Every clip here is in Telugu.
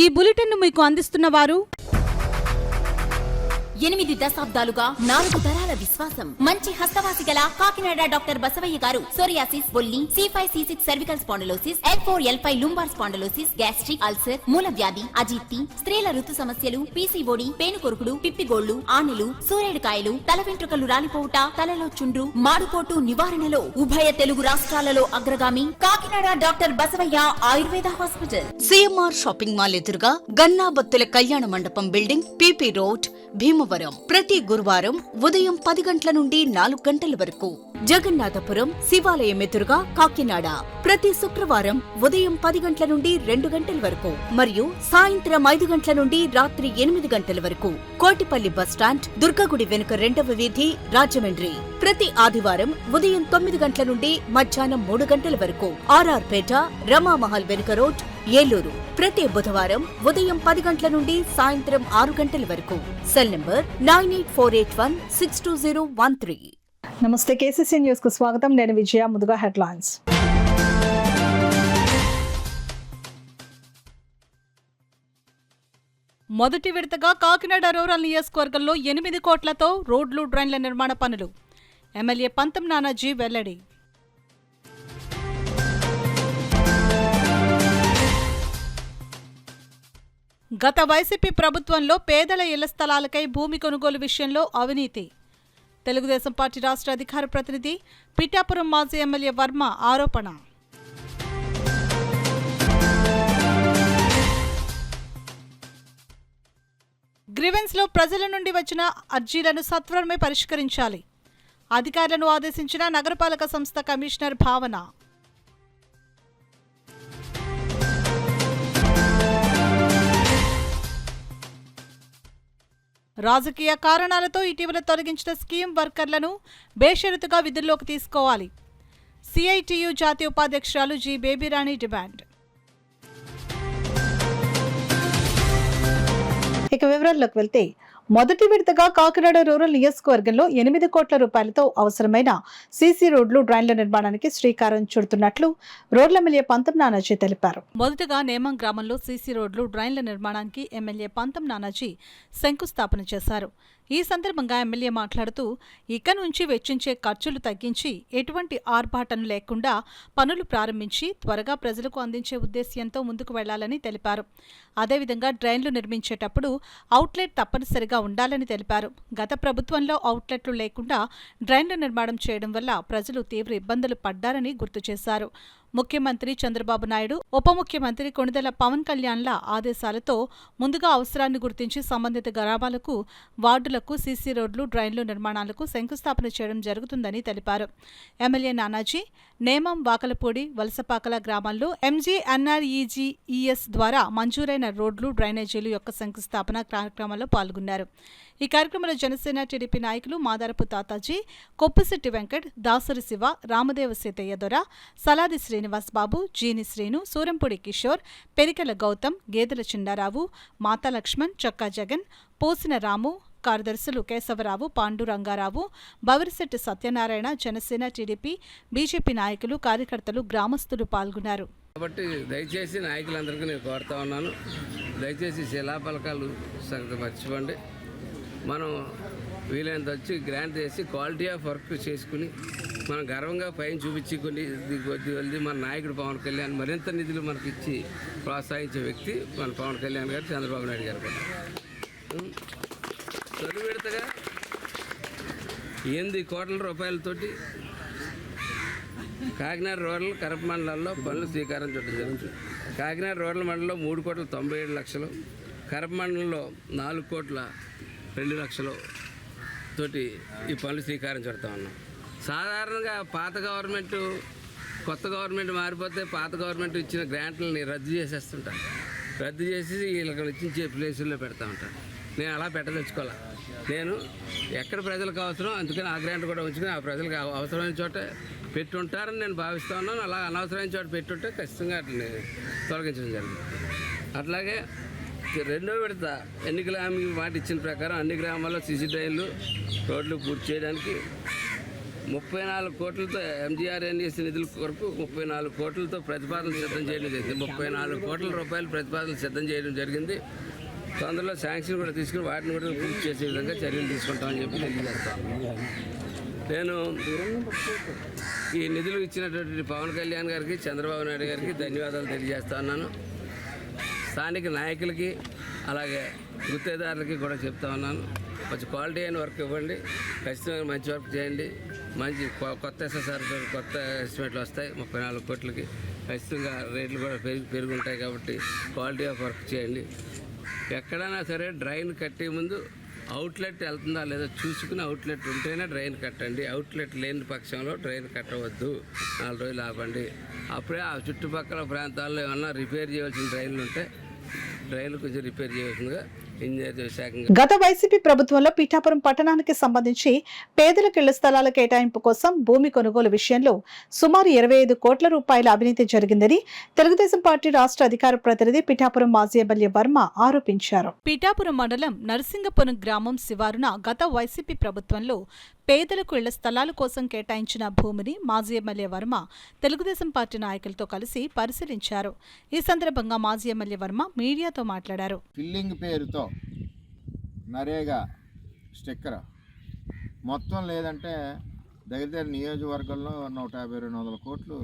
ఈ బులెటిన్ను మీకు అందిస్తున్న వారు 8 దశాబ్దాలుగా 4 తరాల విశ్వాసం. మంచి హస్తవాసి గల కాకినాడ డాక్టర్ బసవయ్య గారు సోరియాసిస్, బొల్లి, C5, C6 cervical spondylosis, L4, L5 lumbar spondylosis, gastric ulcer, మూల వ్యాధి, అజీర్తి, స్త్రీల ఋతు సమస్యలు, PCOD, పేనుకొరుకుడు, పిప్పిగోళ్లు, ఆనెలు, సూరేడుకాయలు, తల వెంట్రుకలు రాలిపోవుట, తలలో చుండ్రు, మాడుకోటు నివారణలో ఉభయ తెలుగు రాష్ట్రాలలో అగ్రగామి Kakinada doctor Basavayya Ayurveda hospital. CMR shopping mall ఎదురుగా గన్నాబత్తుల కళ్యాణ మండపం బిల్డింగ్, PP రోడ్, భీమవరం. ప్రతి గురువారం ఉదయం 10 గంటల నుండి 4 గంటల వరకు. జగన్నాథపురం శివాలయం ఎదురుగా కాకినాడ ప్రతి శుక్రవారం ఉదయం 10 గంటల నుండి 2 గంటల వరకు మరియు సాయంత్రం 5 గంటల నుండి రాత్రి 8 గంటల వరకు. కోటిపల్లి బస్టాండ్, దుర్గగుడి వెనుక 2వ వీధి, రాజమండ్రి ప్రతి ఆదివారం ఉదయం 9 గంటల నుండి మధ్యాహ్నం 3 గంటల వరకు. RR పేట, రమామహల్ వెనుక రోడ్, ఏలూరు ప్రతి బుధవారం ఉదయం 10 గంటల నుండి సాయంత్రం 6 గంటల వరకు. Cell number 9848162013. నమస్తే, KCC న్యూస్ కు స్వాగతం. నేను విజయ. ముందుగా హెడ్లైన్స్. మొదటి విడతగా కాకినాడ రూరల్ నియోజకవర్గంలో 8 కోట్లతో రోడ్లు, డ్రైన్ల నిర్మాణ పనులు. ఎమ్మెల్యే పంతం నానాజీ వెల్లడి. గత వైసీపీ ప్రభుత్వంలో పేదల ఇళ్ల స్థలాలకై భూమి కొనుగోలు విషయంలో అవినీతి. తెలుగుదేశం పార్టీ రాష్ట్ర అధికార ప్రతినిధి పిఠాపురం మాజీ ఎమ్మెల్యే వర్మ ఆరోపణ. గ్రీవెన్స్లో ప్రజల నుండి వచ్చిన అర్జీలను సత్వరమే పరిష్కరించాలి. అధికారులను ఆదేశించిన నగరపాలక సంస్థ కమిషనర్ భావన. రాజకీయ కారణాలతో ఇటీవల తొలగించిన స్కీమ్ వర్కర్లను బేషరతుగా విధుల్లోకి తీసుకోవాలి. CITU జాతీయ ఉపాధ్యక్షురాలు జి. బేబీరాణి డిమాండ్. ఇక వివరాల్లోకి వెళ్తే, మొదటి విడతగా కాకినాడ రూరల్ నియోజకవర్గంలో 8 కోట్ల రూపాయలతో అవసరమైన సీసీ రోడ్లు, డ్రైన్ల నిర్మాణానికి శ్రీకారం చుడుతున్నట్లు రోడ్ల ఎమ్మెల్యే పంతం నానాజీ తెలిపారు. మొదటగా నేమం గ్రామంలో సీసీ రోడ్లు, డ్రైన్ల నిర్మాణానికి ఎమ్మెల్యే పంతం నానాజీ శంకుస్థాపన చేశారు. ఈ సందర్భంగా ఎమ్మెల్యే మాట్లాడుతూ, ఇక నుంచి వెచ్చించే ఖర్చులు తగ్గించి ఎటువంటి ఆర్భాటం లేకుండా పనులు ప్రారంభించి త్వరగా ప్రజలకు అందించే ఉద్దేశ్యంతో ముందుకు వెళ్లాలని తెలిపారు. అదేవిధంగా డ్రైన్లు నిర్మించేటప్పుడు అవుట్లెట్ తప్పనిసరిగా ఉండాలని తెలిపారు. గత ప్రభుత్వంలో అవుట్లెట్లు లేకుండా డ్రైన్ల నిర్మాణం చేయడం వల్ల ప్రజలు తీవ్ర ఇబ్బందులు పడ్డారని గుర్తు చేశారు. ముఖ్యమంత్రి చంద్రబాబు నాయుడు, ఉప ముఖ్యమంత్రి కొణిదెల పవన్ కళ్యాణ్ల ఆదేశాలతో ముందుగా అవసరాన్ని గుర్తించి సంబంధిత గ్రామాలకు, వార్డులకు సీసీ రోడ్లు, డ్రైన్లు నిర్మాణాలకు శంకుస్థాపన చేయడం జరుగుతుందని తెలిపారు. ఎమ్మెల్యే నానాజీ నేమం, వాకలపూడి, వలసపాకల గ్రామాల్లో MGNREGES ద్వారా మంజూరైన రోడ్లు, డ్రైనేజీలు యొక్క శంకుస్థాపన కార్యక్రమంలో పాల్గొన్నారు. ఈ కార్యక్రమంలో జనసేన, టీడీపీ నాయకులు మాదారపు తాతాజీ, కొప్పుశెట్టి వెంకట్, దాసరి శివ, రామదేవ సీతయ్య దొర, సలాది శ్రీనివాస్ బాబు, జీని శ్రీను, సూరంపూడి కిషోర్, పెరికల గౌతమ్, గేదెల చిన్నారావు, మాతా లక్ష్మణ్, చక్కా జగన్, పోసిన రాము, కార్యదర్శులు కేశవరావు, పాండురంగారావు, బవిరిశెట్టి సత్యనారాయణ, జనసేన, టీడీపీ, బీజేపీ నాయకులు, కార్యకర్తలు, గ్రామస్తులు పాల్గొన్నారు. కాబట్టి దయచేసి నాయకులందరికీ నేను కోరుతా ఉన్నాను, దయచేసి శిలాఫలకాలు సంగతి మర్చిపోండి. మనం వీలైనంత వచ్చి గ్రాంట్ చేసి క్వాలిటీ ఆఫ్ వర్క్ చేసుకుని మనం గర్వంగా పైన చూపించి కొన్ని కొద్ది మన నాయకుడు పవన్ కళ్యాణ్ మరింత నిధులు మనకి ఇచ్చి ప్రోత్సహించే వ్యక్తి మన పవన్ కళ్యాణ్ గారు, చంద్రబాబు నాయుడు గారు కూడా. తొలి విడతగా 8 కోట్ల రూపాయలతోటి కాకినాడ రూరల్, కరప మండలాల్లో పనులు శ్రీకారం చుట్టడం జరుగుతుంది. కాకినాడ రూరల్ మండలంలో 3,97,00,000, కరప మండలంలో 4,02,00,000 తోటి ఈ పనులు శ్రీకారం చుడతా ఉన్నాం. సాధారణంగా పాత గవర్నమెంట్, కొత్త గవర్నమెంట్ మారిపోతే పాత గవర్నమెంట్ ఇచ్చిన గ్రాంట్లని రద్దు చేసేస్తుంటారు. రద్దు చేసి వీళ్ళకి ఇచ్చించే ప్లేసుల్లో పెడతా ఉంటారు. నేను అలా పెట్టదలుచుకోవాలి. నేను ఎక్కడ ప్రజలకు అవసరం అందుకని ఆ గ్రాంట్ కూడా ఉంచుకొని ఆ ప్రజలకు అవసరమైన చోట పెట్టుంటారని నేను భావిస్తూ ఉన్నాను. అలా అనవసరమైన చోట పెట్టుంటే ఖచ్చితంగా అట్లా తొలగించడం జరిగింది. అట్లాగే 2వ విడత ఎన్నికల హామీ మాట ఇచ్చిన ప్రకారం అన్ని గ్రామాల్లో సీసీ డ్రైన్లు, రోడ్లు పూర్తి చేయడానికి 34 కోట్లతో MGRNES నిధుల కొరకు 34 కోట్లతో ప్రతిపాదన సిద్ధం చేయడం జరిగింది. 34 కోట్ల రూపాయలు ప్రతిపాదన సిద్ధం చేయడం జరిగింది. తొందరలో శాంక్షన్ కూడా తీసుకుని వాటిని కూడా పూర్తి చేసే విధంగా చర్యలు తీసుకుంటామని చెప్పి తెలియజేస్తాను. నేను ఈ నిధులు ఇచ్చినటువంటి పవన్ కళ్యాణ్ గారికి, చంద్రబాబు నాయుడు గారికి ధన్యవాదాలు తెలియజేస్తా ఉన్నాను. స్థానిక నాయకులకి అలాగే గుత్తేదారులకి కూడా చెప్తా ఉన్నాను, కొంచెం క్వాలిటీ అయిన వర్క్ ఇవ్వండి, ఖచ్చితంగా మంచి వర్క్ చేయండి. మంచి కొత్త SSR కొత్త ఎస్టిమేట్లు వస్తాయి 34 కోట్లకి. ఖచ్చితంగా రేట్లు కూడా పెరుగుంటాయి కాబట్టి క్వాలిటీ ఆఫ్ వర్క్ చేయండి. ఎక్కడైనా సరే డ్రైన్ కట్టే ముందు అవుట్లెట్ వెళ్తుందా లేదా చూసుకుని అవుట్లెట్ ఉంటేనే డ్రైన్ కట్టండి. అవుట్లెట్ లేని పక్షంలో డ్రైన్ కట్టవద్దు. 4 రోజులు ఆపండి. అప్పుడే ఆ చుట్టుపక్కల ప్రాంతాల్లో ఏమన్నా రిపేర్ చేయవలసిన డ్రైన్లు ఉంటే డ్రైన్లు కొంచెం రిపేర్ చేయవలసిందిగా ఇంజనీర్ శాఖ. గత వైసీపీ ప్రభుత్వంలో పిఠాపురం పట్టణానికి సంబంధించి పేదలకు ఇళ్ల స్థలాల కేటాయింపు కోసం భూమి కొనుగోలు విషయంలో సుమారు 25 కోట్ల రూపాయల అవినీతి జరిగిందని తెలుగుదేశం పార్టీ రాష్ట్ర అధికార ప్రతినిధి పిఠాపురం మాజీ ఎమ్మెల్యే వర్మ ఆరోపించారు. పిఠాపురం మండలం నరసింగపురం గ్రామం శివారున గత వైసీపీ ప్రభుత్వంలో పేదలకు ఇళ్ల స్థలాల కోసం కేటాయించిన భూమిని మాజీ ఎమ్మెల్యే వర్మ తెలుగుదేశం పార్టీ నాయకులతో కలిసి పరిశీలించారు. ఈ సందర్భంగా మాజీ ఎమ్మెల్యే వర్మ మీడియాతో మాట్లాడారు. ఫిల్లింగ్ పేరుతో నరేగా స్టిక్కర్ మొత్తం లేదంటే దగ్గర నియోజకవర్గంలో 150-200 కోట్లు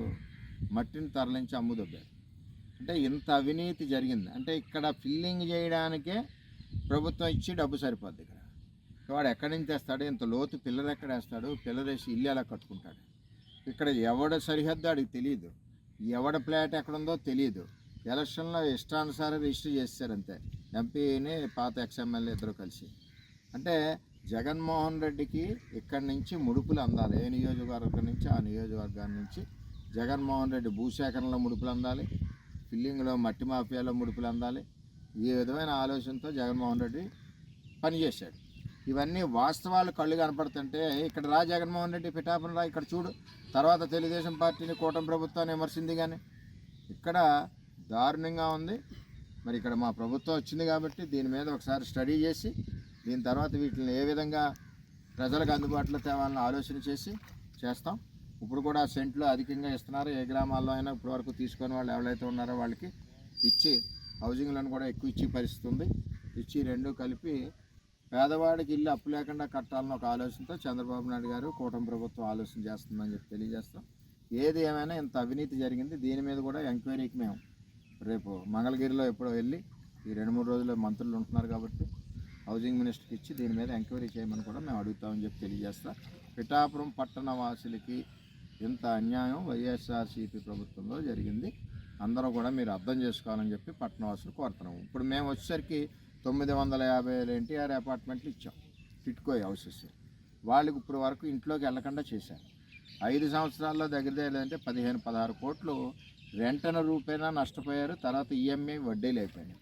మట్టిని తరలించి అమ్ముదొబ్బారు. అంటే ఇంత అవినీతి జరిగింది. అంటే ఇక్కడ ఫిల్లింగ్ చేయడానికే ప్రభుత్వం ఇచ్చి డబ్బు సరిపోద్ది. ఇక్కడ వాడు ఎక్కడి నుంచి తెస్తాడు? ఇంత లోతు పిల్లర్ ఎక్కడ వేస్తాడు? పిల్లర్ వేసి ఇల్లు ఎలా కట్టుకుంటాడు? ఇక్కడ ఎవడ సరిహద్దు అడిగి తెలియదు, ఎవడ ప్లాట్ ఎక్కడుందో తెలియదు. ఎలక్షన్లో ఇష్టానుసారం రిజిస్టర్ చేస్తారంతే, ఎంపీని పాత XMLA ఇద్దరు కలిసి. అంటే జగన్మోహన్ రెడ్డికి ఇక్కడి నుంచి ముడుపులు అందాలి. ఏ నియోజకవర్గం నుంచి ఆ నియోజకవర్గాన్ని నుంచి జగన్మోహన్ రెడ్డి భూసేకరణలో ముడుపులు అందాలి, ఫిల్లింగ్లో మట్టి మాఫియాలో ముడుపులు అందాలి. ఈ విధమైన ఆలోచనతో జగన్మోహన్ రెడ్డి పనిచేశాడు. ఇవన్నీ వాస్తవాలు కళ్ళు కనపడుతుంటే ఇక్కడ రా జగన్మోహన్ రెడ్డి పిఠాపురం రా, ఇక్కడ చూడు. తర్వాత తెలుగుదేశం పార్టీని కూటమి ప్రభుత్వాన్ని విమర్శింది. కానీ ఇక్కడ దారుణంగా ఉంది. మరి ఇక్కడ మా ప్రభుత్వం వచ్చింది కాబట్టి దీని మీద ఒకసారి స్టడీ చేసి దీని తర్వాత వీటిని ఏ విధంగా ప్రజలకు అందుబాటులో తేవాలని ఆలోచన చేసి చేస్తాం. ఇప్పుడు కూడా సెంట్లు అధికంగా ఇస్తున్నారు. ఏ గ్రామాల్లో అయినా ఇప్పటి వరకు తీసుకొని వాళ్ళు ఎవరైతే ఉన్నారో వాళ్ళకి ఇచ్చి హౌసింగ్లను కూడా ఎక్కువ ఇచ్చే పరిస్థితి ఉంది. ఇచ్చి రెండు కలిపి పేదవాడికి ఇల్లు అప్పు లేకుండా కట్టాలని ఒక ఆలోచనతో చంద్రబాబు నాయుడు గారు కూటమి ప్రభుత్వం ఆలోచన చేస్తుందని చెప్పి తెలియజేస్తాం. ఏది ఏమైనా ఇంత అవినీతి జరిగింది. దీని మీద కూడా ఎంక్వైరీకి మేము రేపు మంగళగిరిలో ఎప్పుడో వెళ్ళి ఈ 2-3 రోజుల్లో మంత్రులు ఉంటున్నారు కాబట్టి హౌసింగ్ మినిస్టర్కి ఇచ్చి దీని మీద ఎంక్వైరీ చేయమని కూడా మేము అడుగుతామని చెప్పి తెలియజేస్తాం. పిఠాపురం పట్టణ వాసులకి ఇంత అన్యాయం వైఎస్ఆర్సీపీ ప్రభుత్వంలో జరిగింది. అందరూ కూడా మీరు అర్థం చేసుకోవాలని చెప్పి పట్టణవాసులు కోరుతున్నాము. ఇప్పుడు మేము వచ్చేసరికి 950 ఎన్టీఆర్ అపార్ట్మెంట్లు ఇచ్చాం, టిట్కో హౌసెస్. వాళ్ళకి ఇప్పుడు వరకు ఇంట్లోకి వెళ్ళకుండా చేశారు. 5 సంవత్సరాల్లో దగ్గర లేదంటే 15-16 కోట్లు రెంటన రూపేనా నష్టపోయారు. తర్వాత EMI వడ్డీలు అయిపోయినాయి.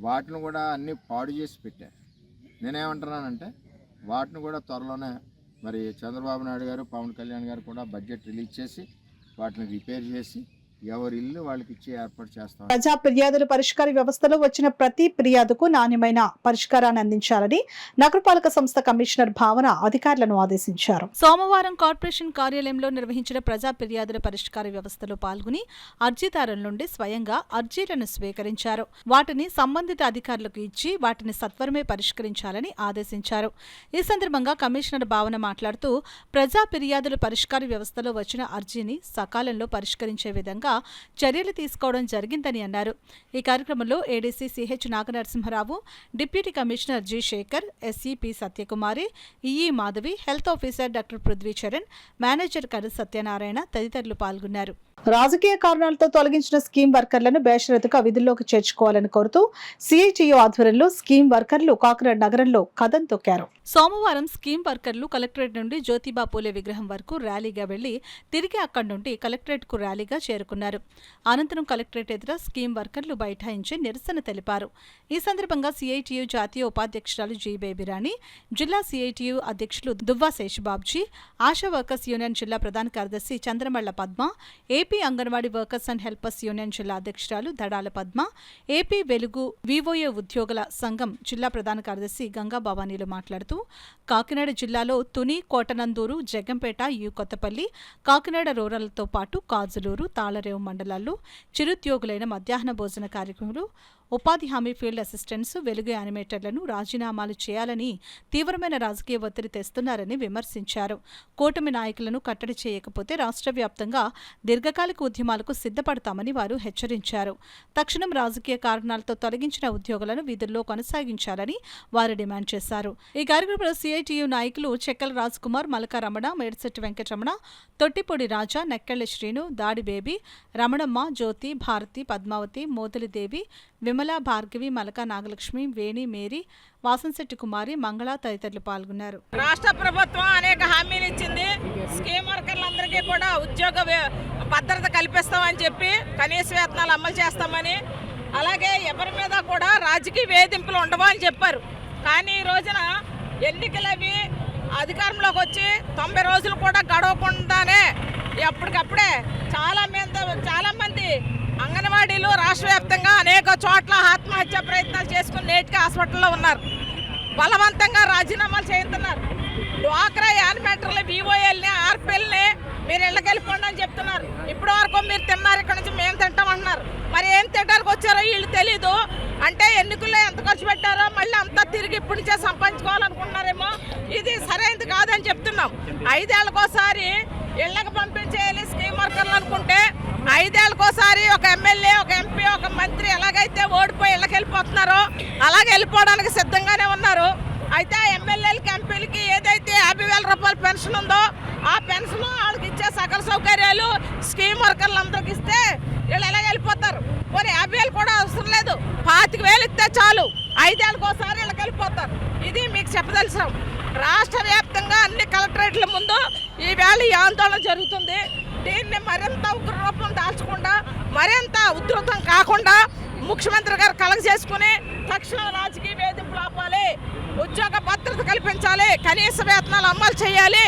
వాటిని కూడా అన్నీ పాడు చేసి పెట్టారు. నేనేమంటున్నానంటే వాటిని కూడా త్వరలోనే మరి చంద్రబాబు నాయుడు గారు, పవన్ కళ్యాణ్ గారు కూడా బడ్జెట్ రిలీజ్ చేసి వాటిని రిపేర్ చేసి ఎవరి ఇల్లు వాళ్ళకి ఇచ్చి ఏర్పాటు చేస్తాం. ప్రజా ఫిర్యాదుల పరిష్కార వ్యవస్థలో వచ్చిన ప్రతి ఫిర్యాదుకు నాణ్యమైన పరిష్కారాన్ని అందించాలని నగరపాలక సంస్థ కమిషనర్ భావన అధికారులను ఆదేశించారు. సోమవారం కార్పొరేషన్ కార్యాలయంలో నిర్వహించిన ప్రజా ఫిర్యాదుల పరిష్కార వ్యవస్థలో పాల్గొని అర్జీదారుల నుండి స్వయంగా అర్జీలను స్వీకరించారు. వాటిని సంబంధిత అధికారులకు ఇచ్చి వాటిని సత్వరమే పరిష్కరించాలని ఆదేశించారు. ఈ సందర్భంగా కమిషనర్ భావన మాట్లాడుతూ ప్రజా ఫిర్యాదుల పరిష్కార వ్యవస్థలో వచ్చిన అర్జీని సకాలంలో పరిష్కరించే విధంగా చర్యలు తీసుకోవడం జరిగిందని అన్నారు. ఈ కార్యక్రమంలో ADC CH Naganarasimharao, deputy commissioner G Shekhar, SE P Satyakumari, EE Madhavi, health officer doctor Prithvicharan, manager Karra Satyanarayana తదితరులు పాల్గొన్నారు. రాజకీయ కారణాలతో తొలగించిన స్కీమ్ వర్కర్లను బేషరతుగా విధుల్లోకి చేర్చుకోవాలని కోరుతూ CITU ఆధ్వర్యంలో స్కీమ్ వర్కర్లు కాకినాడ నగరంలో కదం తొక్కారు. సోమవారం స్కీమ్ వర్కర్లు కలెక్టరేట్ నుండి జ్యోతిబా పూలే విగ్రహం వరకు ర్యాలీగా వెళ్లి తిరిగి అక్కడి నుండి కలెక్టరేట్కు ర్యాలీగా చేరుకున్నారు. అనంతరం కలెక్టరేట్ ఎదుట స్కీమ్ వర్కర్లు బైఠాయించి నిరసన తెలిపారు. ఈ సందర్భంగా CITU జాతీయ ఉపాధ్యక్షురాలు G బేబిరాణి, జిల్లా CITU అధ్యక్షులు దువ్వా శేషబాబ్జీ, ఆశా వర్కర్స్ యూనియన్ జిల్లా ప్రధాన కార్యదర్శి Chandramalla Padma, AP Anganwadi workers and helpers union జిల్లా అధ్యక్షురాలు దడాల పద్మ, ఏపీ వెలుగు వివోఏ ఉద్యోగుల సంఘం జిల్లా ప్రధాన కార్యదర్శి గంగా భవానీలు మాట్లాడుతూ కాకినాడ జిల్లాలో తుని, కోటనందూరు, జగ్గంపేట, యు కొత్తపల్లి, కాకినాడ రూరల్తో పాటు కాజులూరు, తాళరేవు మండలాల్లో చిరుద్యోగులైన మధ్యాహ్న భోజన కార్యక్రమాలు, ఉపాధి హామీ ఫీల్డ్ అసిస్టెంట్స్, వెలుగు యానిమేటర్లను రాజీనామాలు చేయాలని తీవ్రమైన రాజకీయ ఒత్తిడి తెస్తున్నారని విమర్శించారు. కూటమి నాయకులను కట్టడి చేయకపోతే రాష్ట్ర వ్యాప్తంగా దీర్ఘకాలిక ఉద్యమాలకు సిద్ధపడతామని వారు హెచ్చరించారు. తక్షణం రాజకీయ కారణాలతో తొలగించిన ఉద్యోగులను విధుల్లో కొనసాగించాలని వారు డిమాండ్ చేశారు. ఈ కార్యక్రమంలో సిఐటియు నాయకులు చెక్కల రాజ్ కుమార్, మలక రమణ, మేడిశెట్టి వెంకటరమణ, తొట్టిపొడి రాజా, నెక్కెళ్ల శ్రీను, దాడి బేబీ, రమణమ్మ, జ్యోతి, భారతి, పద్మావతి, మోదలిదేవి, విమల, భార్గవి, మలక నాగలక్ష్మి, వేణి, మేరీ, వాసంశెట్టి కుమారి, మంగళ తదితరులు పాల్గొన్నారు. రాష్ట్ర ప్రభుత్వం అనేక హామీలు ఇచ్చింది. స్కీమ్ వర్కర్లందరికీ కూడా ఉద్యోగ భద్రత కల్పిస్తామని చెప్పి కనీస వేతనాలు అమలు చేస్తామని, అలాగే ఎవరి మీద కూడా రాజకీయ వేధింపులు ఉండవు అని చెప్పారు. కానీ ఈ రోజున ఎన్నికలవి అధికారంలోకి వచ్చి 90 రోజులు కూడా గడవకుండానే ఎప్పటికప్పుడే చాలా మంది అంగన్వాడీలు రాష్ట్ర వ్యాప్తంగా అనేక చోట్ల ఆత్మహత్య ప్రయత్నాలు చేసుకుని నేటికి హాస్పిటల్లో ఉన్నారు. బలవంతంగా రాజీనామాలు చేస్తున్నారు. డ్వాక్రా యానిమేటర్లు, వివోఎల్ని, ఆర్పిఎల్ని మీరు ఇళ్ళకి వెళ్ళిపోండి అని చెప్తున్నారు. ఇప్పటి వరకు మీరు తిన్నారు, ఇక్కడ నుంచి మేము తింటామంటున్నారు. మరి ఏం తినడానికి వచ్చారో వీళ్ళు తెలీదు. అంటే ఎన్నికల్లో ఎంత ఖర్చు పెట్టారో మళ్ళీ అంతా తిరిగి ఇప్పుడు నుంచే సంపాదించుకోవాలనుకుంటున్నారేమో. ఇది సరైనది కాదని చెప్తున్నాం. 5 ఏళ్ళకోసారి ఇళ్ళకి పంపించేయాలి స్కీమ్ వర్కర్లు అనుకుంటే 5 ఏళ్ళకోసారి ఒక ఎమ్మెల్యే, ఒక ఎంపీ, ఒక మంత్రి ఎలాగైతే ఓడిపోయి ఇళ్ళకి వెళ్ళిపోతున్నారో అలాగే వెళ్ళిపోవడానికి సిద్ధంగానే ఉన్నారు. అయితే ఆ ఎమ్మెల్యేలకి, ఎంపీలకి ఏదైతే 50,000 రూపాయల పెన్షన్ ఉందో ఆ పెన్షన్ వాళ్ళకి ఇచ్చే సకల సౌకర్యాలు స్కీమ్ వర్కర్లందరికి ఇస్తే వీళ్ళు ఎలాగ వెళ్ళిపోతారు. మరి 50,000 కూడా అవసరం లేదు, 25,000 ఇస్తే చాలు. 5 ఏళ్ళకోసారి వీళ్ళకి వెళ్ళిపోతారు. ఇది మీకు చెప్పదలిసాం. రాష్ట్ర వ్యాప్తంగా అన్ని కలెక్టరేట్ల ముందు ఈవేళ ఈ ఆందోళన జరుగుతుంది. దీన్ని మరింత ఉగ్రరూపం దాల్చకుండా, మరింత ఉధృతం కాకుండా ముఖ్యమంత్రి గారు కలగజేసుకుని తక్షణం రాజకీయ వేధింపులు ఆపాలి, ఉద్యోగ భద్రత కల్పించాలి, కనీస వేతనాలు అమలు చేయాలి.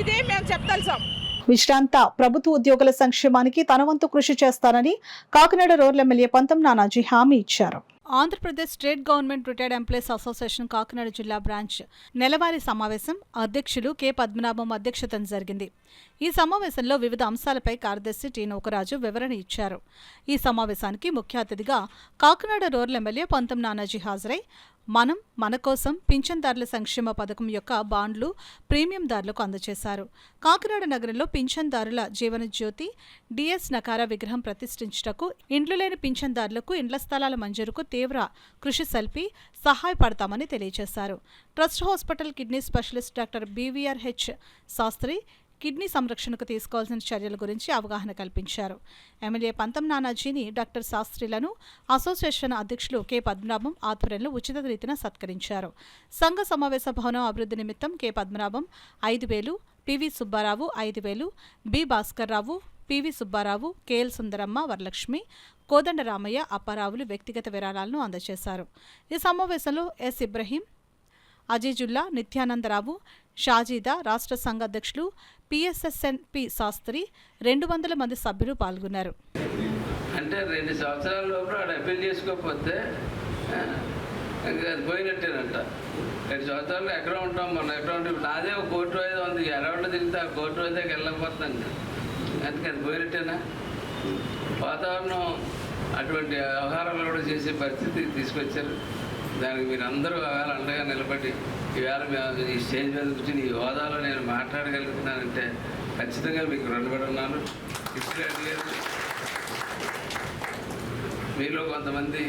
ఇది మేము చెప్పదలిసాం. విశ్రాంత ప్రభుత్వ ఉద్యోగుల సంక్షేమానికి తన వంతు కృషి చేస్తానని కాకినాడ రూరల్ ఎమ్మెల్యే పంతం నానాజీ హామీ ఇచ్చారు. Andhra Pradesh state government retired employees association Kakinada జిల్లా బ్రాంచ్ నెలవారీ సమావేశం అధ్యక్షులు కె పద్మనాభం అధ్యక్షతన జరిగింది. ఈ సమావేశంలో వివిధ అంశాలపై కార్యదర్శి టి నూకరాజు వివరణ ఇచ్చారు. ఈ సమావేశానికి ముఖ్య అతిథిగా కాకినాడ రూరల్ ఎమ్మెల్యే పంతం నానాజీ హాజరై మనం మన కోసం పింఛన్దారుల సంక్షేమ పథకం యొక్క బాండ్లు ప్రీమియందారులకు అందజేశారు. కాకినాడ నగరంలో పింఛన్దారుల జీవన జ్యోతి డిఎస్ నకారా విగ్రహం ప్రతిష్ఠించుటకు ఇండ్లు లేని పింఛన్దారులకు ఇండ్ల స్థలాల మంజూరుకు తీవ్ర కృషి సల్పి సహాయపడతామని తెలియజేశారు. Trust hospital kidney specialist doctor BVRH Sastri kidney సంరక్షణకు తీసుకోవాల్సిన చర్యల గురించి అవగాహన కల్పించారు. ఎమ్మెల్యే పంతం నానాజీని డాక్టర్ శాస్త్రిలను అసోసియేషన్ అధ్యక్షులు కె పద్మనాభం ఆధ్వర్యంలో ఉచిత రీతిన సత్కరించారు. సంఘ సమావేశ భవనం అభివృద్ధి నిమిత్తం K Padmanabham 5,000, PV Subbarao 5,000, B Bhaskarrao, PV Subbarao, KL Sundaramma, Varalakshmi, Kodandaramayya, అప్పారావులు వ్యక్తిగత విరాళాలను అందజేశారు. ఈ సమావేశంలో ఎస్ ఇబ్రహీం, అజీజుల్లా, నిత్యానందరావు, షాజీదా, రాష్ట్ర సంఘ అధ్యక్షులు PSSNP శాస్త్రి, 200 మంది సభ్యులు పాల్గొన్నారు. అంటే 2 సంవత్సరాల లోపల వాడు అప్పీల్ చేసుకోకపోతే అది పోయినట్టేనంట. 2 సంవత్సరాలు ఎక్కడ ఉంటాం మనం, ఎక్కడ ఉంటాం. నాదే ఒక కోర్టు వైద్యం ఉంది, ఎరవట్లో తిరిగితే ఆ కోర్టు వైద్యానికి వెళ్ళకపోతుందండి. అందుకే అది పోయినట్టేనా? వాతావరణం అటువంటి వ్యవహారాలు కూడా చేసే పరిస్థితి తీసుకొచ్చారు. దానికి మీరు అందరూ వేళ అండగా నిలబడి ఈవేళ మేము ఈ స్టేజ్ మీద కూర్చొని ఈ హోదాలో నేను మాట్లాడగలుగుతున్నానంటే ఖచ్చితంగా మీకు రుణపడి ఉన్నాను. మీలో కొంతమంది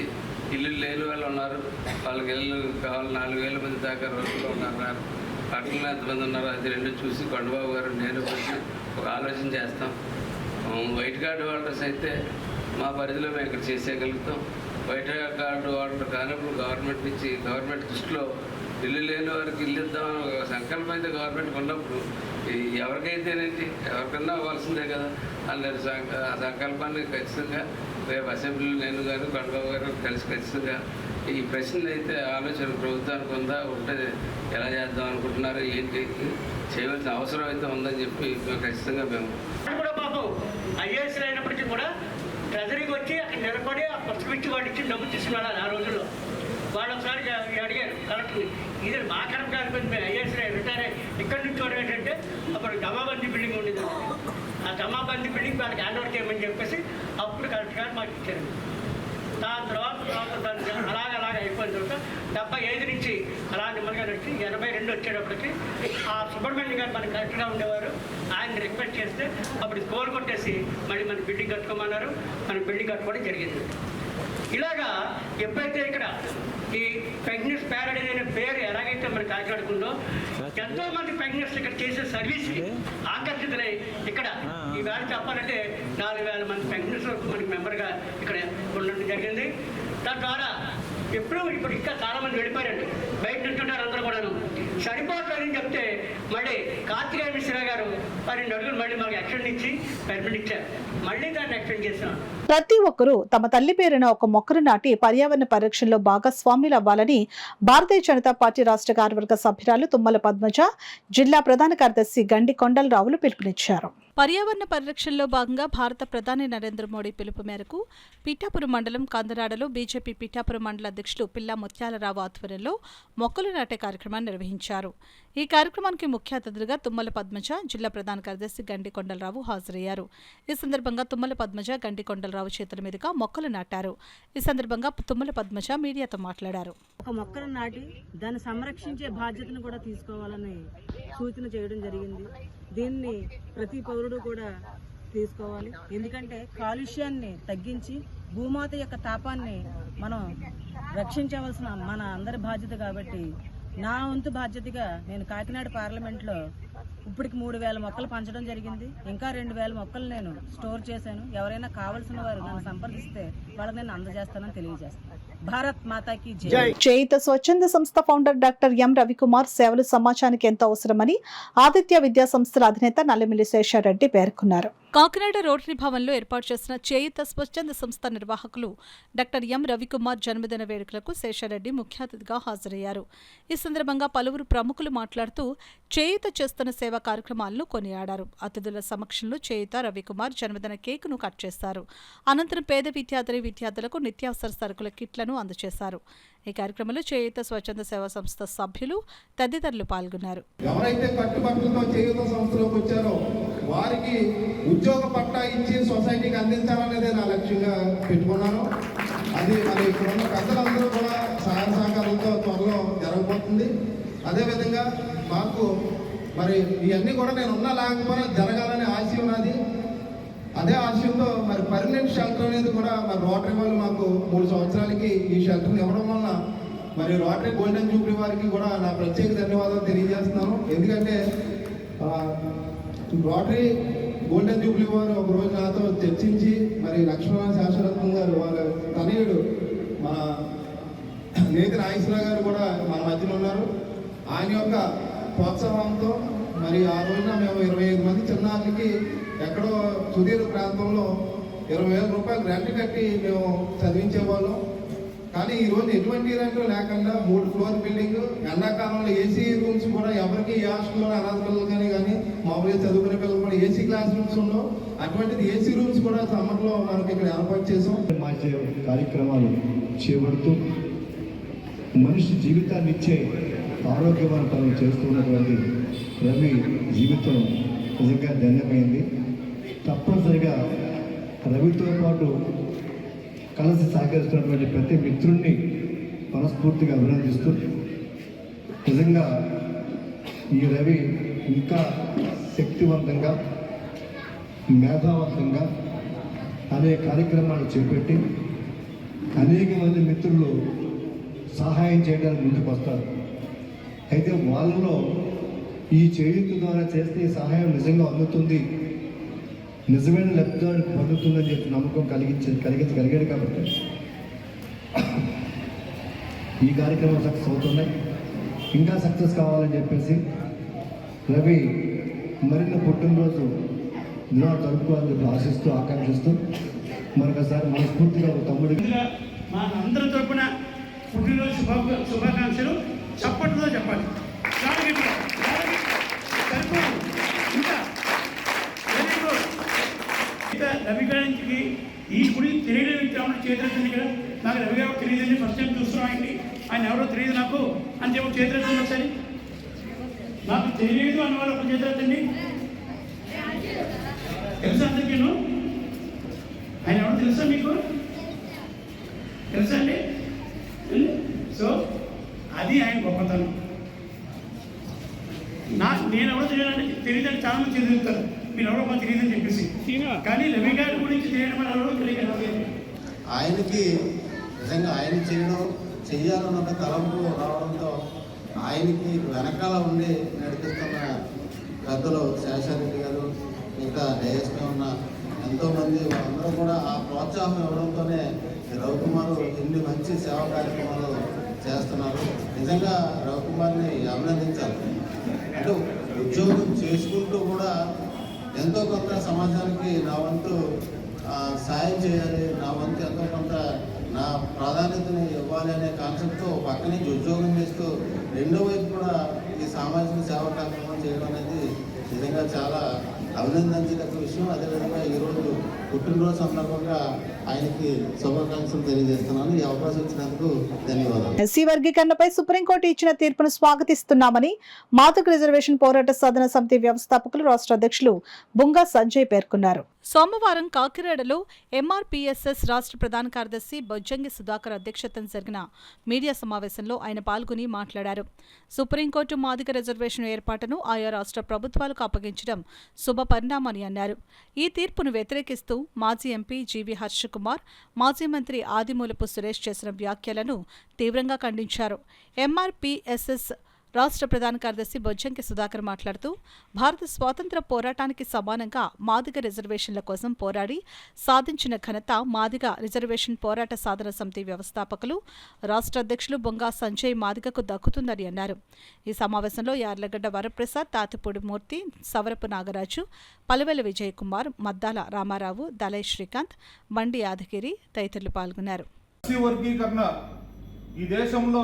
ఇల్లు లేని వాళ్ళు ఉన్నారు, వాళ్ళకి ఇల్లు కావాలి. 4,000 మంది దాకా రోడ్లో ఉన్నారు. పట్టణంలో ఎంతమంది ఉన్నారో అది 2 చూసి కొండబాబు గారు నేను వచ్చి ఒక ఆలోచన చేస్తాం. వైట్ కార్డు హోల్డర్స్ అయితే మా పరిధిలో మేము ఇక్కడ చేసేయగలుగుతాం. వైట్ కార్డు హోల్డర్ కానప్పుడు గవర్నమెంట్ నుంచి, గవర్నమెంట్ దృష్టిలో ఇల్లు లేని వారికి ఇల్లు ఇద్దామని ఒక సంకల్పం అయితే గవర్నమెంట్కి ఉన్నప్పుడు ఎవరికైతేనేంటి, ఎవరికన్నా అవ్వాల్సిందే కదా. అలాంటి ఆ సంకల్పాన్ని ఖచ్చితంగా రేపు అసెంబ్లీలో నేను కానీ కొండబాబు గారు కలిసి ఖచ్చితంగా ఈ ప్రశ్నలు అయితే ఆలోచన ప్రభుత్వానికి ఉందా, ఉంటే ఎలా చేద్దాం అనుకుంటున్నారు, ఏంటి చేయవలసిన అవసరం అయితే ఉందని చెప్పి ఖచ్చితంగా మేము పాపం ఐఏఎస్ అయినప్పటికీ కూడా ట్రెజరీకి వచ్చి అక్కడ నిలబడి ఆ పుస్తకం ఇచ్చి వాడు ఇచ్చి డబ్బు తీసుకున్నాడు ఆ రోజుల్లో. వాళ్ళు ఒకసారి అడిగారు కలెక్టర్ని, ఇది మా కరెక్ట్ కాదు, మేము ఐఏఎస్ రిటైర్ అయ్యి ఇక్కడి నుంచి చూడడం ఏంటంటే అప్పుడు జమాబందీ బిల్డింగ్ ఉండేది. ఆ జమాబందీ బిల్డింగ్ వాళ్ళకి హ్యాండ్ ఓవర్ చేయమని చెప్పేసి అప్పుడు కలెక్టర్ గారు మాకు ఇచ్చారు. దాని తర్వాత దాన్ని అలాగ అయిపోయిన తర్వాత 75 నుంచి అలా నెమ్మదిగా వచ్చి 82 వచ్చేటప్పటికి ఆ సుబ్రహ్మణ్యం గారు మన కలెక్టర్గా ఉండేవారు. ఆయన్ని రిక్వెస్ట్ చేస్తే అప్పుడు స్కోర్ కొట్టేసి మళ్ళీ మన బిల్డింగ్ కట్టుకోమన్నారు. మన బిల్డింగ్ కట్టుకోవడం జరిగింది. ఇలాగా ఎప్పుడైతే ఇక్కడ ఈ పెగ్నెస్ ప్యారడైజ్ అనే పేరు ఎలాగైతే మనకి కాకినాడుకుందో ఎంతో మంది పెగ్నెస్ ఇక్కడ చేసే సర్వీస్ ఆకర్షితులై ఇక్కడ ఈ వేళ చెప్పాలంటే 4,000 మంది పెగ్నెస్ వరకు మనకి మెంబర్గా ఇక్కడ ఉండడం జరిగింది. తద్వారా ఇప్పుడు ఇంకా చాలా మంది వెళ్ళిపోయారండి, బయట నుంచుంటారు అందరూ కూడాను. సరిపోతుందని చెప్తే మళ్ళీ కార్తికేయ మిశ్రా గారు 12 అడుగులు మళ్ళీ మాకు ఎక్స్టెండ్ ఇచ్చి పర్మిట్ ఇచ్చారు. మళ్ళీ దాన్ని ఎక్స్టెండ్ చేస్తాం. ప్రతి ఒక్కరూ తమ తల్లి పేరున ఒక మొక్కను నాటి పర్యావరణ పరిరక్షణలో భాగస్వాములు అవ్వాలని భారతీయ జనతా పార్టీ రాష్ట్ర కార్యవర్గ సభ్యురాలు తుమ్మల పద్మజ, జిల్లా ప్రధాన కార్యదర్శి గండి కొండలరావులు పిలుపునిచ్చారు. పర్యావరణ పరిరక్షణలో భాగంగా భారత ప్రధాని నరేంద్ర మోడీ పిలుపు మేరకు పిఠాపురం మండలం కందనాడలో బీజేపీ పిఠాపురం మండల అధ్యక్షులు పిల్లా ముత్యాలరావు ఆధ్వర్యంలో మొక్కలు నాటే కార్యక్రమాన్ని నిర్వహించారు. ఈ కార్యక్రమానికి ముఖ్య అతిథులుగా తుమ్మల పద్మజ, జిల్లా ప్రధాన కార్యదర్శి గండి కొండలరావు హాజరయ్యారు. ఈ సందర్భంగా తుమ్మల పద్మజ, గండి కొండలరావు చేతుల మీదుగా మొక్కలు నాటారు. ఈ సందర్భంగా తుమ్మల పద్మజ మీడియాతో మాట్లాడారు. ఒక మొక్కను నాటి దాన్ని సంరక్షించే బాధ్యతను కూడా తీసుకోవాలని సూచన చేయడం జరిగింది. దీన్ని ప్రతి పౌరుడు కూడా తీసుకోవాలి. ఎందుకంటే కాలుష్యాన్ని తగ్గించి భూమాత యొక్క తాపాన్ని మనం రక్షించవలసిన మన అందరి బాధ్యత. కాబట్టి నా వంతు బాధ్యతగా నేను కాకినాడ పార్లమెంట్లో ఇప్పటికి 3,000 మొక్కలు పంచడం జరిగింది. ఇంకా 2,000 మొక్కలు నేను స్టోర్ చేశాను. ఎవరైనా కావాల్సిన వారు నన్ను సంప్రదిస్తే వాళ్ళకి నేను అందజేస్తానని తెలియజేస్తాను. భారత్ మాతాకి జై. చేయుత స్వచ్ఛంద సంస్థ ఫౌండర్ డాక్టర్ ఎం రవికుమార్ సేవలు సమాజానికి ఎంతో అవసరమని ఆదిత్య విద్యా సంస్థల అధినేత నల్లమిల్లి శేషారెడ్డి పేర్కొన్నారు. కాకినాడ రోటరీ భవన్లో ఏర్పాటు చేసిన చేయుత స్వచ్ఛంద సంస్థ నిర్వాహకులు డాక్టర్ ఎం రవికుమార్ జన్మదిన వేడుకలకు శేషారెడ్డి ముఖ్య అతిథిగా హాజరయ్యారు. ఈ సందర్భంగా పలువురు ప్రముఖులు మాట్లాడుతూ చేయుత చేస్తున్న సేవా కార్యక్రమాలను కొనియాడారు. అతిథుల సమక్షంలో చేయుత రవికుమార్ జన్మదిన కేకును కట్ చేశారు. అనంతరం పేద విద్యార్థులకు నిత్యావసర సరుకుల కిట్లను అందజేశారు. ఈ కార్యక్రమంలో చేయుత స్వచ్ఛంద సేవా సంస్థ సభ్యులు తదితరులు పాల్గొన్నారు. ఎవరైతే కట్టుబట్టలతో చేయుత సంస్థలోకి వచ్చారో వారికి ఉద్యోగ పట్టా ఇచ్చి సొసైటీకి అందించాలనేదే నా లక్ష్యంగా పెట్టుకున్నాను. అది మరి ఇప్పుడున్న పెద్దలందరూ కూడా సహాయ సహకారాలతో త్వరలో జరగబోతుంది. అదేవిధంగా మాకు మరి ఇవన్నీ కూడా నేను ఉన్నా లేకపోయినా జరగాలనే ఆశయం ఉన్నది. అదే ఆశయంతో మరి పర్మనెంట్ షెల్టర్ అనేది కూడా మరి రోటరీ వాళ్ళు మాకు 3 సంవత్సరాలకి ఈ షెల్టర్ని ఇవ్వడం వల్ల మరి రోటరీ గోల్డెన్ జూబ్లీ వారికి కూడా నా ప్రత్యేక ధన్యవాదాలు తెలియజేస్తున్నాను. ఎందుకంటే రోటరీ గోల్డెన్ జూబ్లీ వారు ఒకరోజు నాతో చర్చించి మరి లక్ష్మణ శాశ్వరత్నం గారు వాళ్ళ తనయుడు మన నేతి నాగేశ్వరరావు గారు కూడా మన మధ్యలో ఉన్నారు. ఆయన యొక్క ప్రోత్సాహంతో మరి ఆ రోజున మేము 25 మంది చిన్నారులకి ఎక్కడో సుదీర్ఘ ప్రాంతంలో 20,000 రూపాయలు రెంట్ కట్టి మేము చదివించేవాళ్ళం. కానీ ఈరోజు ఎటువంటి రెంట్ లేకుండా 3 ఫ్లోర్ బిల్డింగ్, ఎండాకాలంలో ఏసీ రూమ్స్ కూడా ఎవరికి ఏ హాస్టల్లో అనాథ పిల్లలు కానీ మామూలుగా చదువుకునే పిల్లలు కూడా ఏసీ క్లాస్ రూమ్స్ ఉండవు. అటువంటిది ఏసీ రూమ్స్ కూడా సమ్మర్లో మనకి ఇక్కడ ఏర్పాటు చేసాం. మా కార్యక్రమాలు చేపడుతూ మనిషి జీవితాన్ని ఇచ్చే ఆరోగ్యవంతం చేస్తున్నటువంటి రవి జీవితం నిజంగా ధన్యమైంది. తప్పనిసరిగా రవితో పాటు కలిసి సహకరిస్తున్నటువంటి ప్రతి మిత్రుణ్ణి మనస్ఫూర్తిగా అభినందిస్తూ నిజంగా ఈ రవి ఇంకా శక్తివంతంగా మేధావంతంగా అనేక కార్యక్రమాలు చేపట్టి అనేక మంది మిత్రులు సహాయం చేయడానికి ముందుకు వస్తారు. అయితే వాళ్ళలో ఈ చేయూత ద్వారా చేస్తే ఈ సహాయం నిజంగా అందుతుంది, నిజమైన లబ్ధిదారు పొందుతుందని చెప్పి నమ్మకం కలిగించగలిగాడు. కాబట్టి ఈ కార్యక్రమం సక్సెస్ అవుతున్నాయి. ఇంకా సక్సెస్ కావాలని చెప్పేసి రవి మరిన్ని పుట్టినరోజు దినాలు జరుపుకోవాలని చెప్పి ఆశిస్తూ ఆకాంక్షిస్తూ మరొకసారి మనస్ఫూర్తిగా తమ్ముడికి మా అందరి తరపున పుట్టినరోజు శుభాకాంక్షలు చప్పట్లో చెప్పాలి. ఇంకా వెరీ గుడ్. రవి గారికి ఈ గురించి తెలియని వ్యక్తి ఏమన్నా చేతులెత్తండి కదా, నాకు రవి గారు తెలియదండి, ఫస్ట్ టైం చూస్తున్నాం ఆయన్ని, ఆయన ఎవరో తెలియదు నాకు అని చెప్పి చేతులెత్తండి ఒకసారి. నాకు తెలియదు అన్న వాళ్ళు ఒక చేతులెత్తండి. తెలుసా అందరికీను? ఆయన ఎవరు తెలుసా మీకు? తెలుసా అండి? సో అది ఆయన గొప్పతనం. నేను ఎవరో తెలియదని చాలా మంది చెందుతారు, మీరు ఎవరో మాకు తెలియదని చెప్పేసి. కానీ రవి గారి గురించి తెలియడం వల్ల ఎవరో తెలియదు. ఆయనకి నిజంగా ఆయన చెయ్యాలన్న తలంపు రావడంతో ఆయనకి వెనకాల ఉండి నడిపిస్తున్న పెద్దలు శేషారెడ్డి గారు, ఇంకా డేఎస్పీ ఉన్న ఎంతోమంది అందరూ కూడా ఆ ప్రోత్సాహం ఇవ్వడంతోనే రవికుమార్ ఇన్ని మంచి సేవా కార్యక్రమాలు చేస్తున్నారు. నిజంగా రవికుమార్ని అభినందించాలి. అంటే ఉద్యోగం చేసుకుంటూ కూడా ఎంతో కొంత సమాజానికి నా వంతు సాయం చేయాలి, నా వంతు ఎంతో కొంత నా ప్రాధాన్యతని ఇవ్వాలి అనే కాన్సెప్ట్తో పక్క నుంచి ఉద్యోగం చేస్తూ రెండో వైపు కూడా ఈ సామాజిక సేవా కార్యక్రమం చేయడం అనేది నిజంగా చాలా అభినందించదగ్గ విషయం. అదేవిధంగా ఈరోజు పుట్టినరోజు సందర్భంగా ఆయనకి శుభాకాంక్షలు తెలియజేస్తున్నాను. ఈ అవకాశం ఇచ్చినందుకు ధన్యవాదాలు. ఎస్సీ వర్గీకరణపై సుప్రీంకోర్టు ఇచ్చిన తీర్పును స్వాగతిస్తున్నామని మాదిగ రిజర్వేషన్ పోరాట సాధన సమితి వ్యవస్థాపకులు రాష్ట్ర అధ్యక్షులు బుంగా సంజయ్ పేర్కొన్నారు. సోమవారం కాకినాడలో ఎంఆర్పీఎస్ఎస్ రాష్ట్ర ప్రధాన కార్యదర్శి బొజ్జంగి సుధాకర్ అధ్యక్షతన జరిగిన మీడియా సమావేశంలో ఆయన పాల్గొని మాట్లాడారు. సుప్రీంకోర్టు మాదిగ రిజర్వేషన్ ఏర్పాటును ఆయా రాష్ట్ర ప్రభుత్వాలకు అప్పగించడం శుభ పరిణామని అన్నారు. ఈ తీర్పును వ్యతిరేకిస్తూ మాజీ ఎంపీ జీవీ హర్ష కుమార్, మాజీ మంత్రి ఆదిమూలపు సురేష్ చేసిన వ్యాఖ్యలను తీవ్రంగా ఖండించారు. ఎంఆర్పీఎస్ఎస్ రాష్ట్ర ప్రధాన కార్యదర్శి బొజ్జంకి సుధాకర్ మాట్లాడుతూ భారత స్వాతంత్ర పోరాటానికి సమానంగా మాదిగ రిజర్వేషన్ల కోసం పోరాడి సాధించిన ఘనత మాదిగ రిజర్వేషన్ పోరాట సాధన సమితి వ్యవస్థాపకులు రాష్ట్ర అధ్యక్షులు బొంగా సంజయ్ మాదిగకు దక్కుతుందని అన్నారు. ఈ సమావేశంలో యార్లగడ్డ వరప్రసాద్, తాతిపూడి మూర్తి, సవరపు నాగరాజు, పలువెల విజయ్ కుమార్, మద్దాల రామారావు, దలై శ్రీకాంత్, బండి యాదగిరి తదితరులు పాల్గొన్నారు. ఈ దేశంలో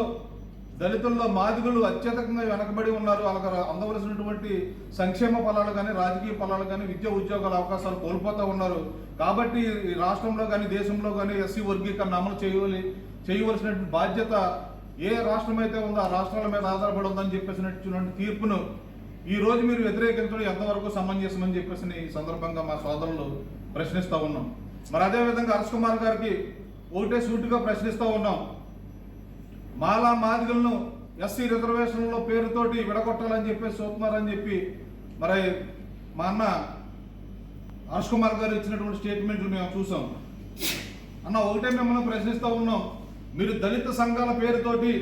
దళితుల్లో మాదిగులు అత్యధికంగా వెనకబడి ఉన్నారు. వాళ్ళకి అందవలసినటువంటి సంక్షేమ ఫలాలు కానీ, రాజకీయ ఫలాలు కానీ, విద్యా ఉద్యోగాల అవకాశాలు కోల్పోతూ ఉన్నారు. కాబట్టి ఈ రాష్ట్రంలో కానీ దేశంలో కానీ ఎస్సీ వర్గీకరణ అమలు చేయవలసినటువంటి బాధ్యత ఏ రాష్ట్రం అయితే ఉందో ఆ రాష్ట్రాల మీద ఆధారపడి ఉందని చెప్పేసినటువంటి తీర్పును ఈ రోజు మీరు వ్యతిరేకించడం ఎంతవరకు సమంజసమని చెప్పేసి ఈ సందర్భంగా మా సోదరులు ప్రశ్నిస్తూ ఉన్నాం. మరి అదేవిధంగా హర్ష్ కుమార్ గారికి ఒకటే సూటిగా ప్రశ్నిస్తూ ఉన్నాం. మాలా మాదిగలను ఎస్సీ రిజర్వేషన్లో పేరుతోటి విడగొట్టాలని చెప్పేసి చూస్తున్నారని చెప్పి మరి మా అన్న హర్ష్ కుమార్ గారు ఇచ్చినటువంటి స్టేట్మెంట్లు మేము చూసాం. అన్న ఒకటే మిమ్మల్ని ప్రశ్నిస్తూ ఉన్నాం. మీరు దళిత సంఘాల పేరుతోటి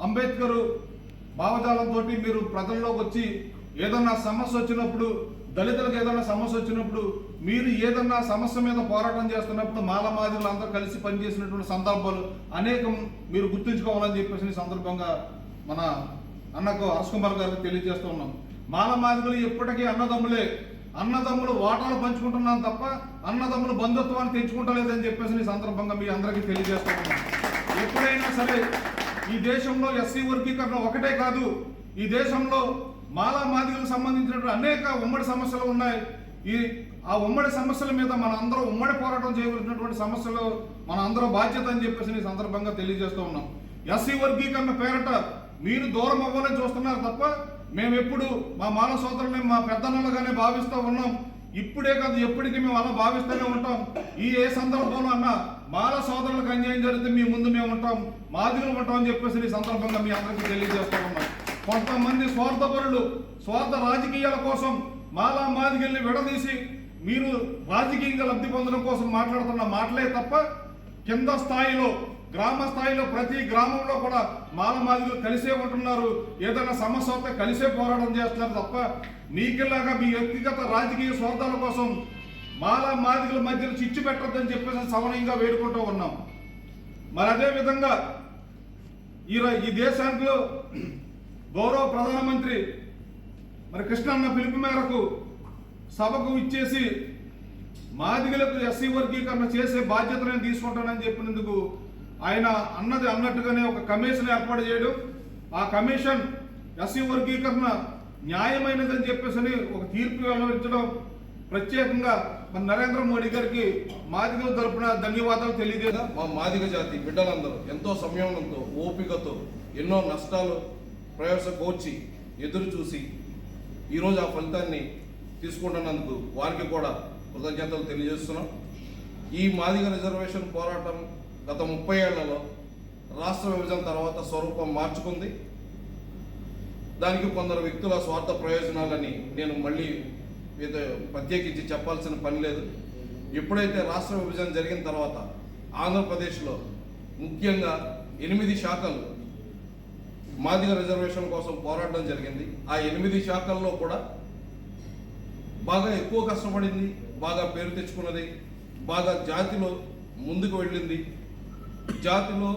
అంబేద్కర్ భావజాలంతో మీరు ప్రజల్లోకి వచ్చి ఏదన్నా సమస్య వచ్చినప్పుడు, దళితులకు ఏదైనా సమస్య వచ్చినప్పుడు, మీరు ఏదన్నా సమస్య మీద పోరాటం చేస్తున్నప్పుడు మాదిగలు అందరూ కలిసి పనిచేసినటువంటి సందర్భాలు అనేకం మీరు గుర్తుంచుకోవాలని చెప్పేసి సందర్భంగా మన అన్నకు హర్ష్ కుమార్ గారికి తెలియజేస్తూ ఉన్నాం. మాదిగలు ఎప్పటికీ అన్నదమ్ములు వాటాలు పంచుకుంటున్నాం తప్ప అన్నదమ్ములు బంధుత్వాన్ని తెంచుకుంటలేదని చెప్పేసి సందర్భంగా మీ అందరికీ తెలియజేస్తూ ఉన్నాం. ఎప్పుడైనా సరే ఈ దేశంలో ఎస్సీ వర్గీకరణ ఒకటే కాదు, ఈ దేశంలో మాదిగలకు సంబంధించినటువంటి అనేక ఉమ్మడి సమస్యలు ఉన్నాయి. ఆ ఉమ్మడి సమస్యల మీద మన అందరూ ఉమ్మడి పోరాటం చేయవలసినటువంటి సమస్యలు మన అందరూ బాధ్యత అని చెప్పేసి ఈ సందర్భంగా తెలియజేస్తూ ఉన్నాం. ఎస్సీ వర్గీకరణ పేరట మీరు దూరం అవ్వాలని చూస్తున్నారు తప్ప మేము ఎప్పుడు మా మాల సోదరుల్ని మా పెద్దన్నలుగానే భావిస్తూ ఉన్నాం. ఇప్పుడే కాదు ఎప్పటికీ మేము అలా భావిస్తూనే ఉంటాం. ఏ సందర్భంలో అన్నా మాల సోదరులకు అన్యాయం జరిగితే మీ ముందు మేము ఉంటాం, మాదిగలు ఉంటాం అని చెప్పేసి ఈ సందర్భంగా మీ అందరికీ తెలియజేస్తూ ఉన్నాం. కొంతమంది స్వార్థపరులు స్వార్థ రాజకీయాల కోసం మాదిగల్ని విడదీసి మీరు రాజకీయంగా లబ్ధి పొందడం కోసం మాట్లాడుతున్న మాటలే తప్ప కింద స్థాయిలో గ్రామ స్థాయిలో ప్రతి గ్రామంలో కూడా మాదిగలు కలిసే ఉంటున్నారు. ఏదైనా సమస్య వస్తే కలిసే పోరాటం చేస్తున్నారు తప్ప మీకులాగా మీ వ్యక్తిగత రాజకీయ స్వార్థాల కోసం మాదిగల మధ్యలో చిచ్చు పెట్టొద్దని చెప్పేసి సవనీయంగా వేడుకుంటూ ఉన్నాం. మరి అదేవిధంగా ఈ దేశానికి గౌరవ ప్రధానమంత్రి మరి కృష్ణన్న పిలుపు మేరకు సభకు ఇచ్చేసి మాదిగలకు ఎస్సీ వర్గీకరణ చేసే బాధ్యత నేను తీసుకుంటానని చెప్పినందుకు ఆయన అన్నట్టుగానే ఒక కమిషన్ ఏర్పాటు చేయడం, ఆ కమిషన్ ఎస్సీ వర్గీకరణ న్యాయమైనదని చెప్పేసి ఒక తీర్పు వెల్లడించడం, ప్రత్యేకంగా మన నరేంద్ర మోడీ గారికి మాదిగల తరపున ధన్యవాదాలు తెలియజేద్దాం. మా మాదిగ జాతి బిడ్డలందరూ ఎంతో సంయమనంతో ఓపికతో ఎన్నో నష్టాలు ప్రయాస కోర్చి ఎదురు చూసి ఈరోజు ఆ ఫలితాన్ని తీసుకుంటున్నందుకు వారికి కూడా కృతజ్ఞతలు తెలియజేస్తున్నాం. ఈ మాదిగ రిజర్వేషన్ పోరాటం గత 30 ఏళ్లలో రాష్ట్ర విభజన తర్వాత స్వరూపం మార్చుకుంది. దానికి కొందరు వ్యక్తుల స్వార్థ ప్రయోజనాలని నేను మళ్ళీ ప్రత్యేకించి చెప్పాల్సిన పని లేదు. ఎప్పుడైతే రాష్ట్ర విభజన జరిగిన తర్వాత ఆంధ్రప్రదేశ్లో ముఖ్యంగా 8 శాఖలు మాదిగ రిజర్వేషన్ కోసం పోరాటం జరిగింది. ఆ 8 శాఖల్లో కూడా బాగా ఎక్కువ కష్టపడింది, బాగా పేరు తెచ్చుకున్నది, బాగా జాతిలో ముందుకు వెళ్ళింది, జాతిలో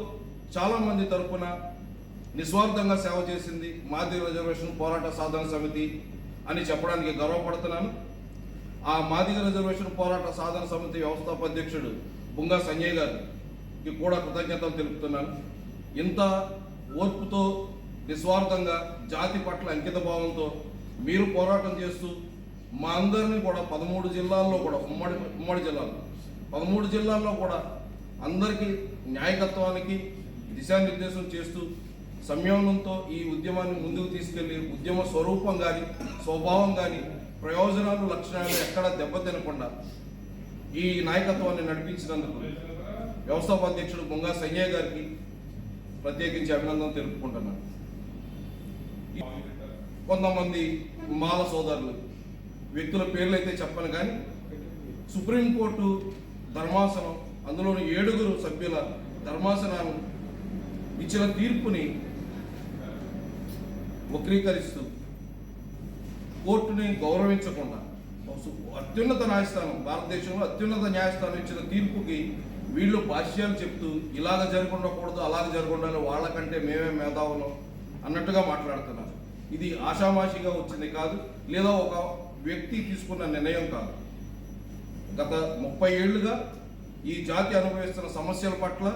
చాలామంది తరపున నిస్వార్థంగా సేవ చేసింది మాదిగ రిజర్వేషన్ పోరాట సాధన సమితి అని చెప్పడానికి గర్వపడుతున్నాను. ఆ మాదిగ రిజర్వేషన్ పోరాట సాధన సమితి వ్యవస్థాపాధ్యక్షుడు బుంగా సంజయ్ గారికి కూడా కృతజ్ఞతలు తెలుపుతున్నాను. ఇంత ఓర్పుతో నిస్వార్థంగా జాతి పట్ల అంకిత భావంతో మీరు పోరాటం చేస్తూ మా అందరినీ కూడా 13 జిల్లాల్లో కూడా ఉమ్మడి జిల్లాల్లో 13 జిల్లాల్లో కూడా అందరికీ న్యాయకత్వానికి దిశానిర్దేశం చేస్తూ సంయమనంతో ఈ ఉద్యమాన్ని ముందుకు తీసుకెళ్లి ఉద్యమ స్వరూపం కానీ స్వభావం కానీ ప్రయోజనాలు లక్షణాలు ఎక్కడా దెబ్బతినకుండా ఈ నాయకత్వాన్ని నడిపించినందుకు వ్యవస్థాపాధ్యక్షుడు బొంగా సంజయ్ గారికి ప్రత్యేకించి అభినందనలు తెలుపుకుంటున్నాను. కొంతమంది మాల సోదరులు వ్యక్తుల పేర్లు అయితే చెప్పను కానీ సుప్రీంకోర్టు ధర్మాసనం అందులోని 7 సభ్యుల ధర్మాసనాలు ఇచ్చిన తీర్పుని వక్రీకరిస్తూ కోర్టుని గౌరవించకుండా అత్యున్నత న్యాయస్థానం భారతదేశంలో అత్యున్నత న్యాయస్థానం ఇచ్చిన తీర్పుకి వీళ్ళు భాష్యాలు చెప్తూ ఇలాగ జరగకూడదు అలాగ జరగకుండా వాళ్ళకంటే మేమే మేధావులం అన్నట్టుగా మాట్లాడుతున్నారు. ఇది ఆషామాషిగా వచ్చింది కాదు, లేదా ఒక వ్యక్తి తీసుకున్న నిర్ణయం కాదు. గత 30 ఏళ్లుగా ఈ జాతి అనుభవిస్తున్న సమస్యల పట్ల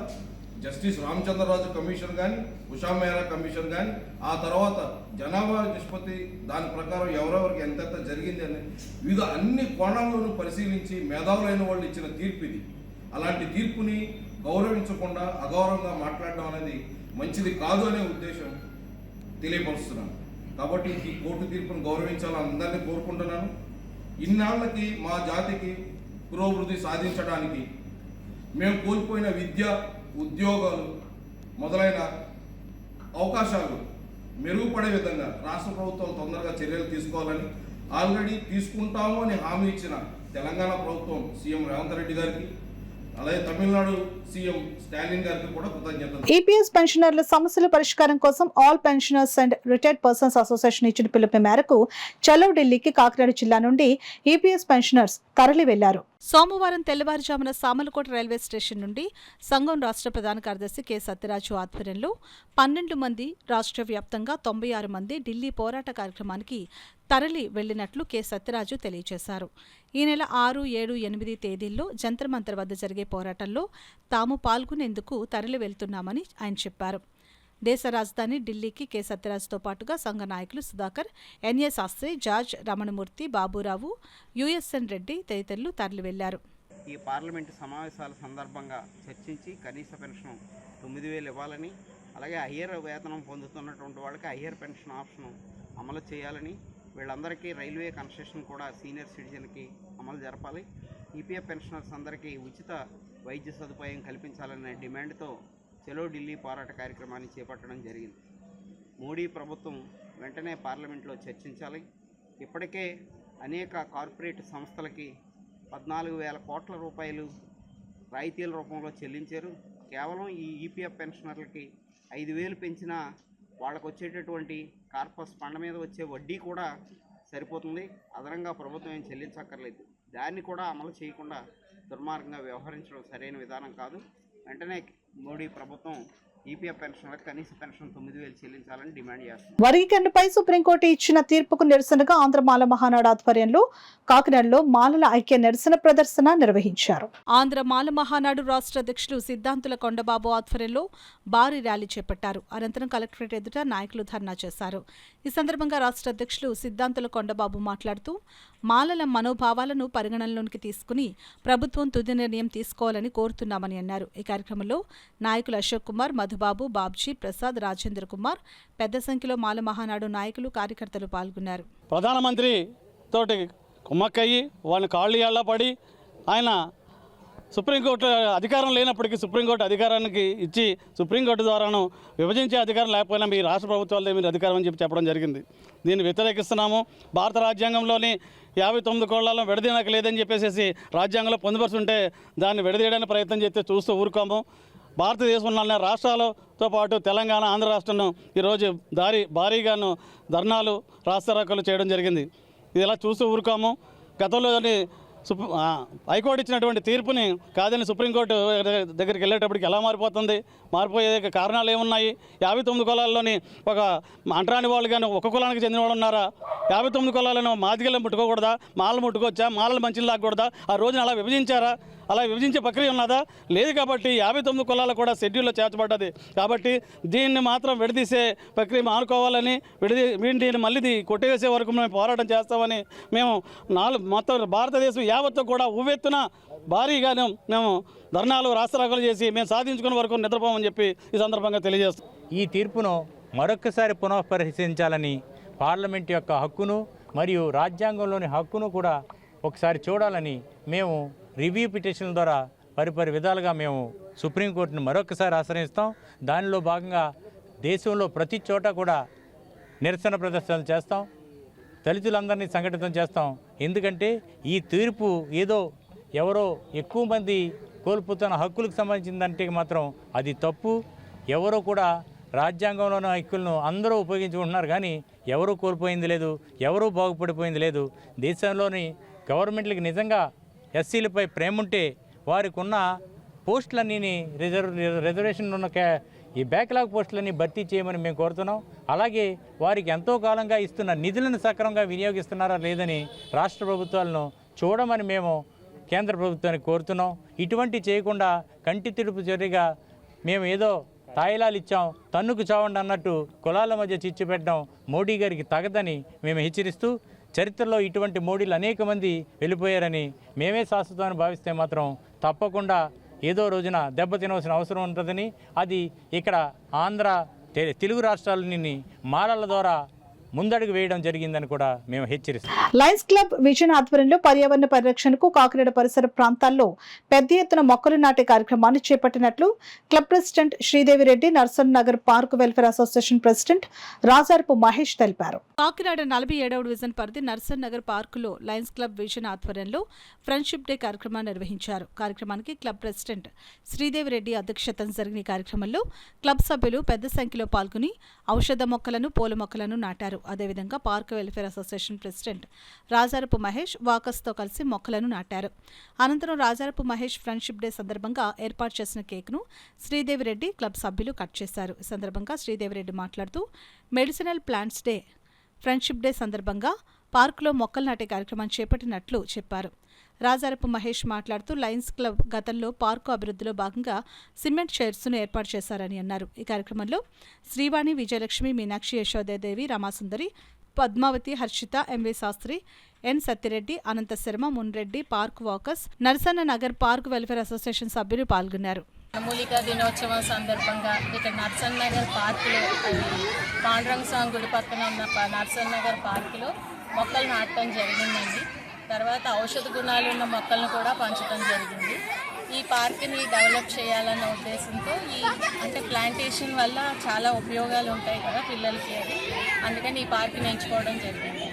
జస్టిస్ రామచంద్రరాజు కమిషన్ కానీ ఉషా మెహ్రా కమిషన్ కానీ ఆ తర్వాత జనాభా నిష్పత్తి దాని ప్రకారం ఎవరెవరికి ఎంతెంత జరిగింది అని వివిధ అన్ని కోణాలను పరిశీలించి మేధావులైన వాళ్ళు ఇచ్చిన తీర్పు ఇది. అలాంటి తీర్పుని గౌరవించకుండా అగౌరవంగా మాట్లాడడం అనేది మంచిది కాదు అనే ఉద్దేశం తెలియపరుస్తున్నాను. కాబట్టి ఈ కోర్టు తీర్పును గౌరవించాలని అందరినీ కోరుకుంటున్నాను. ఇన్నాళ్ళకి మా జాతికి పురోభివృద్ధి సాధించడానికి మేము కోల్పోయిన విద్య, ఉద్యోగాలు మొదలైన అవకాశాలు మెరుగుపడే విధంగా రాష్ట్ర ప్రభుత్వం తొందరగా చర్యలు తీసుకోవాలని ఆల్రెడీ తీసుకుంటాము అని హామీ ఇచ్చిన తెలంగాణ ప్రభుత్వం సీఎం రేవంత్ రెడ్డి గారికి, అలాగే తమిళనాడు సీఎం స్టాలిన్ గారికి కూడా కృతజ్ఞతలు. ఈపీఎస్ పెన్షనర్ల సమస్యల పరిష్కారం కోసం all pensioners and retired persons association ఇచ్చిన పిలుపు మేరకు చలో ఢిల్లీకి కాకినాడ జిల్లా నుండి ఈపీఎస్ పెన్షనర్స్ తరలి వెళ్లారు. సోమవారం తెల్లవారుజామున సామలకోట రైల్వే స్టేషన్ నుండి సంఘం రాష్ట్ర ప్రధాన కార్యదర్శి కె సత్యరాజు ఆధ్వర్యంలో 12 మంది, రాష్ట్ర వ్యాప్తంగా 96 మంది ఢిల్లీ పోరాట కార్యక్రమానికి తరలి వెళ్లినట్లు కె సత్యరాజు తెలియజేశారు. ఈ నెల 6, 7, 8 తేదీల్లో జంతర్ మంతర్ వద్ద జరిగే పోరాటంలో తాము పాల్గొనేందుకు తరలి వెళ్తున్నామని ఆయన చెప్పారు. దేశ రాజధాని ఢిల్లీకి కె సత్యరాజుతో పాటుగా సంఘ నాయకులు సుధాకర్, ఎన్ఏ శాస్త్రి, జార్జ్, రమణమూర్తి, బాబురావు, యుఎస్ఎన్ రెడ్డి తదితరులు తరలి వెళ్లారు. ఈ పార్లమెంటు సమావేశాల సందర్భంగా చర్చించి కనీస పెన్షన్ 9,000 ఇవ్వాలని, అలాగే హయ్యర్ వేతనం పొందుతున్నటువంటి వాళ్ళకి హయ్యర్ పెన్షన్ ఆప్షన్ అమలు చేయాలని, వీళ్ళందరికీ రైల్వే కన్సెషన్ కూడా సీనియర్ సిటిజన్కి అమలు జరపాలి, ఈపీఎఫ్ పెన్షనర్స్ అందరికీ ఉచిత వైద్య సదుపాయం కల్పించాలనే డిమాండ్తో చలో ఢిల్లీ పోరాట కార్యక్రమాన్ని చేపట్టడం జరిగింది. మోడీ ప్రభుత్వం వెంటనే పార్లమెంట్లో చర్చించాలి. ఇప్పటికే అనేక కార్పొరేట్ సంస్థలకి 14,000 కోట్ల రూపాయలు రాయితీల రూపంలో చెల్లించారు. కేవలం ఈ ఈపీఎఫ్ పెన్షనర్లకి 5,000 పెంచినా వాళ్ళకు వచ్చేటటువంటి కార్పస్ ఫండ్ మీద వచ్చే వడ్డీ కూడా సరిపోతుంది. అదనంగా ప్రభుత్వం ఏం చెల్లించక్కర్లేదు. దాన్ని కూడా అమలు చేయకుండా దుర్మార్గంగా వ్యవహరించడం సరైన విధానం కాదు. వెంటనే మోడీ ప్రభుత్వం ఈపీఎఫ్ పెన్షన్లకు కనీస పెన్షన్ 9,000 చెల్లించాలని డిమాండ్ చేస్తున్నాం. వర్గీకరణపై సుప్రీంకోర్టు ఇచ్చిన తీర్పుకు నిరసనగా ఆంధ్ర మాల మహానాడు ఆధ్వర్యంలో కాకినాడలో మాలల ఐక్య నిరసన ప్రదర్శన నిర్వహించారు. ఆంధ్ర మాల మహానాడు రాష్ట్ర అధ్యక్షులు సిద్ధాంతుల కొండబాబు ఆధ్వర్యంలో భారీ ర్యాలీ చేపట్టారు. అనంతరం కలెక్టరేట్ ఎదుట నాయకులు ధర్నా చేశారు. ఈ సందర్భంగా రాష్ట్ర అధ్యక్షులు సిద్ధాంతుల కొండబాబు మాట్లాడుతూ మాలల మనోభావాలను పరిగణనలోకి తీసుకుని ప్రభుత్వం తుది నిర్ణయం తీసుకోవాలని కోరుతున్నామని అన్నారు. ఈ కార్యక్రమంలో నాయకులు అశోక్ కుమార్, మధుబాబు, బాబ్జీ, ప్రసాద్, రాజేంద్ర కుమార్, పెద్ద సంఖ్యలో మాల మహానాడు నాయకులు, కార్యకర్తలు పాల్గొన్నారు. ప్రధానమంత్రి తోటి కుమ్మక్కయ్యి వాళ్ళని కాళ్ళు ఏళ్ల పడి ఆయన సుప్రీంకోర్టు అధికారం లేనప్పటికీ సుప్రీంకోర్టు అధికారానికి ఇచ్చి సుప్రీంకోర్టు ద్వారాను విభజించే అధికారం లేకపోయినా మీ రాష్ట్ర ప్రభుత్వాలదే మీరు అధికారం అని చెప్పడం జరిగింది. దీన్ని వ్యతిరేకిస్తున్నాము. భారత రాజ్యాంగంలోని 59 కోళ్లలో విడదీయడానికి లేదని చెప్పేసి రాజ్యాంగంలో పొందుపరుచుంటే దాన్ని విడదీయడానికి ప్రయత్నం చేస్తే చూస్తూ ఊరుకోము. భారతదేశంలోని రాష్ట్రాలతో పాటు తెలంగాణ, ఆంధ్ర రాష్ట్రం ఈరోజు భారీగాను ధర్నాలు, రాస్తారోకోలు చేయడం జరిగింది. ఇది ఇలా చూస్తూ ఊరుకోము. గతంలోని హైకోర్టు ఇచ్చినటువంటి తీర్పుని కాదని సుప్రీంకోర్టు దగ్గరికి వెళ్ళేటప్పటికి ఎలా మారిపోతుంది? మారిపోయే కారణాలు ఏమున్నాయి? 59 కులాల్లోని ఒక అంటరాని వాళ్ళు కానీ ఒక కులానికి చెందిన వాళ్ళు ఉన్నారా? 59 కులాలను మాదిగలను ముట్టుకోకూడదా? మాలలు ముట్టుకోవచ్చా? మాలలు మంచిని లాగకూడదా? ఆ రోజున అలా విభజించారా? అలా విభజించే ప్రక్రియ ఉన్నదా? లేదు. కాబట్టి 59 కులాలు కూడా షెడ్యూల్లో చేర్చబడ్డది. కాబట్టి దీన్ని మాత్రం విడదీసే ప్రక్రియ మానుకోవాలని, దీన్ని మళ్ళీ కొట్టివేసే వరకు మేము పోరాటం చేస్తామని మేము మొత్తం భారతదేశం యావత్తు కూడా ఉవ్వెత్తున భారీగాను మేము ధర్నాలు, రాస్తారోకోలు చేసి మేము సాధించుకునే వరకు నిద్రపోమని చెప్పి ఈ సందర్భంగా తెలియజేస్తాం. ఈ తీర్పును మరొక్కసారి పునఃపరిశీలించాలని, పార్లమెంట్ యొక్క హక్కును మరియు రాజ్యాంగంలోని హక్కును కూడా ఒకసారి చూడాలని మేము రివ్యూ పిటిషన్ల ద్వారా పరిపరి విధాలుగా మేము సుప్రీంకోర్టును మరొకసారి ఆశ్రయిస్తాం. దానిలో భాగంగా దేశంలో ప్రతి చోట కూడా నిరసన ప్రదర్శనలు చేస్తాం. దళితులందరినీ సంఘటితం చేస్తాం. ఎందుకంటే ఈ తీర్పు ఏదో ఎవరో ఎక్కువ మంది కోల్పోతున్న హక్కులకు సంబంధించిందంటే మాత్రం అది తప్పు. ఎవరో కూడా రాజ్యాంగంలోని హక్కులను అందరూ ఉపయోగించుకుంటున్నారు, కానీ ఎవరూ కోల్పోయింది లేదు, ఎవరూ బాగుపడిపోయింది లేదు. దేశంలోని గవర్నమెంట్లకి నిజంగా ఎస్సీలపై ప్రేమ ఉంటే వారికి ఉన్న పోస్టులన్నీ రిజర్వేషన్ ఉన్న ఈ బ్యాక్లాగ్ పోస్టులన్నీ భర్తీ చేయమని మేము కోరుతున్నాం. అలాగే వారికి ఎంతో కాలంగా ఇస్తున్న నిధులను సక్రమంగా వినియోగిస్తున్నారా లేదని రాష్ట్ర ప్రభుత్వాలను చూడమని మేము కేంద్ర ప్రభుత్వానికి కోరుతున్నాం. ఇటువంటి చేయకుండా కంటి తిడుపు చర్యగా మేము ఏదో తాయిలాలు ఇచ్చాం, తన్నుకు చావండి అన్నట్టు కులాల మధ్య చిచ్చు పెట్టడం మోడీ గారికి తగదని మేము హెచ్చరిస్తూ, చరిత్రలో ఇటువంటి మోడీలు అనేక మంది వెళ్ళిపోయారని మేమే శాశ్వతమని భావిస్తే మాత్రం తప్పకుండా ఏదో రోజున దెబ్బతినవలసిన అవసరం ఉంటుందని, అది ఇక్కడ ఆంధ్ర తెలుగు రాష్ట్రాలని మాలల ద్వారా ముందడుగు వేయడం జరిగిందని కూడా మేము హెచ్చరిస్తాం. లయన్స్ క్లబ్ విజన్ ఆధ్వర్యంలో పర్యావరణ పరిరక్షణకు కాకినాడ పరిసర ప్రాంతాల్లో పెద్ద ఎత్తున మొక్కలు నాటే కార్యక్రమాన్ని చేపట్టినట్లు club president Sridevi Reddy, Narsan Nagar park welfare association president Rajarapu Mahesh తెలిపారు. కాకినాడ 47వ డివిజన్ పరిధి నర్సన్ నగర్ పార్కులో లయన్స్ క్లబ్ విజన్ ఆధ్వర్యంలో ఫ్రెండ్షిప్ డే కార్యక్రమాన్ని నిర్వహించారు. కార్యక్రమానికి క్లబ్ ప్రెసిడెంట్ శ్రీదేవి రెడ్డి అధ్యక్షతన జరిగిన కార్యక్రమంలో క్లబ్ సభ్యులు పెద్ద సంఖ్యలో పాల్గొని ఔషధ మొక్కలను, పూల మొక్కలను నాటారు. అదేవిధంగా park welfare association president Rajarapu Mahesh వాకర్స్తో కలిసి మొక్కలను నాటారు. అనంతరం రాజారపు మహేష్ ఫ్రెండ్షిప్ డే సందర్భంగా ఏర్పాటు చేసిన కేక్ను శ్రీదేవి రెడ్డి క్లబ్ సభ్యులు కట్ చేశారు. ఈ సందర్భంగా శ్రీదేవి రెడ్డి మాట్లాడుతూ medicinal plants day, friendship day సందర్భంగా పార్కులో మొక్కలు నాటే కార్యక్రమాన్ని చేపట్టినట్లు చెప్పారు. రాజారపు మహేష్ మాట్లాడుతూ లయన్స్ క్లబ్ గతంలో పార్కు అభివృద్ధిలో భాగంగా సిమెంట్ చైర్స్ను ఏర్పాటు చేశారని అన్నారు. ఈ కార్యక్రమంలో Srivani, Vijayalakshmi, Meenakshi, Yashodadevi, Ramasundari, Padmavathi, Harshita, MV Sastri, N Satyareddy, Anantha Sharma, Munreddy, park walkers, Narasanna Nagar park welfare association సభ్యులు పాల్గొన్నారు. మూలికా దినోత్సవం సందర్భంగా ఇక్కడ నర్సన్ నగర్ పార్కులో, పాండురంగ స్వామి గుడి పక్కన ఉన్న నర్సన్ నగర్ పార్కులో మొక్కలు నాటడం జరిగిందండి. తర్వాత ఔషధ గుణాలు ఉన్న మొక్కలను కూడా పంచడం జరిగింది. ఈ పార్క్ని డెవలప్ చేయాలన్న ఉద్దేశంతో అంటే ప్లాంటేషన్ వల్ల చాలా ఉపయోగాలు ఉంటాయి కదా పిల్లలకి, అది అందుకని ఈ పార్క్ని ఎంచుకోవడం జరిగింది.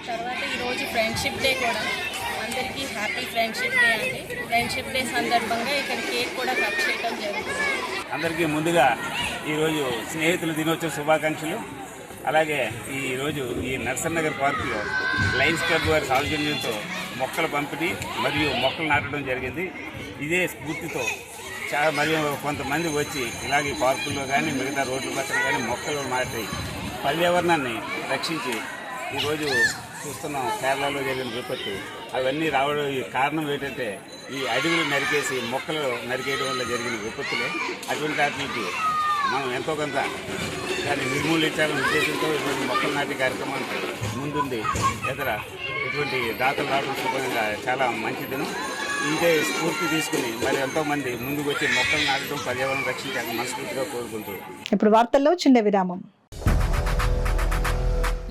తర్వాత ఈరోజు ఫ్రెండ్షిప్ డే కూడా, అందరికీ హ్యాపీ ఫ్రెండ్షిప్ డే అండి. ఫ్రెండ్షిప్ డే సందర్భంగా ఇక్కడ కేక్ కూడా కట్ చేయడం జరుగుతుంది. అందరికీ ముందుగా ఈరోజు స్నేహితుల దినోత్సవ శుభాకాంక్షలు. అలాగే ఈరోజు ఈ నర్సన్ నగర్ పార్కులో లయన్స్ క్లబ్ వారి సౌజన్యంతో మొక్కల పంపిణీ మరియు మొక్కలు నాటడం జరిగింది. ఇదే స్ఫూర్తితో చాలా మరియు కొంతమంది వచ్చి ఇలాగే పార్కుల్లో కానీ మిగతా రోడ్ల పక్కన కానీ మొక్కలు నాటి పర్యావరణాన్ని రక్షించి ఈరోజు చూస్తున్నాం కేరళలో జరిగిన విపత్తు అవన్నీ రావడం కారణం ఏంటంటే ఈ అడవులు నరికేసి మొక్కలు నరికేయడం వల్ల జరిగిన విపత్తులే. అటువంటి వాటికి మనం ఎంతో కొంత దాన్ని నిర్మూలించాలనే ఉద్దేశంతో ఇటువంటి మొక్కలు నాటి కార్యక్రమానికి ముందుంది. ఇటువంటి దాతలు రావడం శుభ్రంగా చాలా మంచిదిను. ఇదే స్ఫూర్తి తీసుకుని మరి ఎంతోమంది ముందుకు వచ్చి మొక్కలు నాటడం పర్యావరణం రక్షించాలని మనస్ఫూర్తిగా కోరుకుంటూ ఇప్పుడు వార్తల్లో చిన్న విరామం.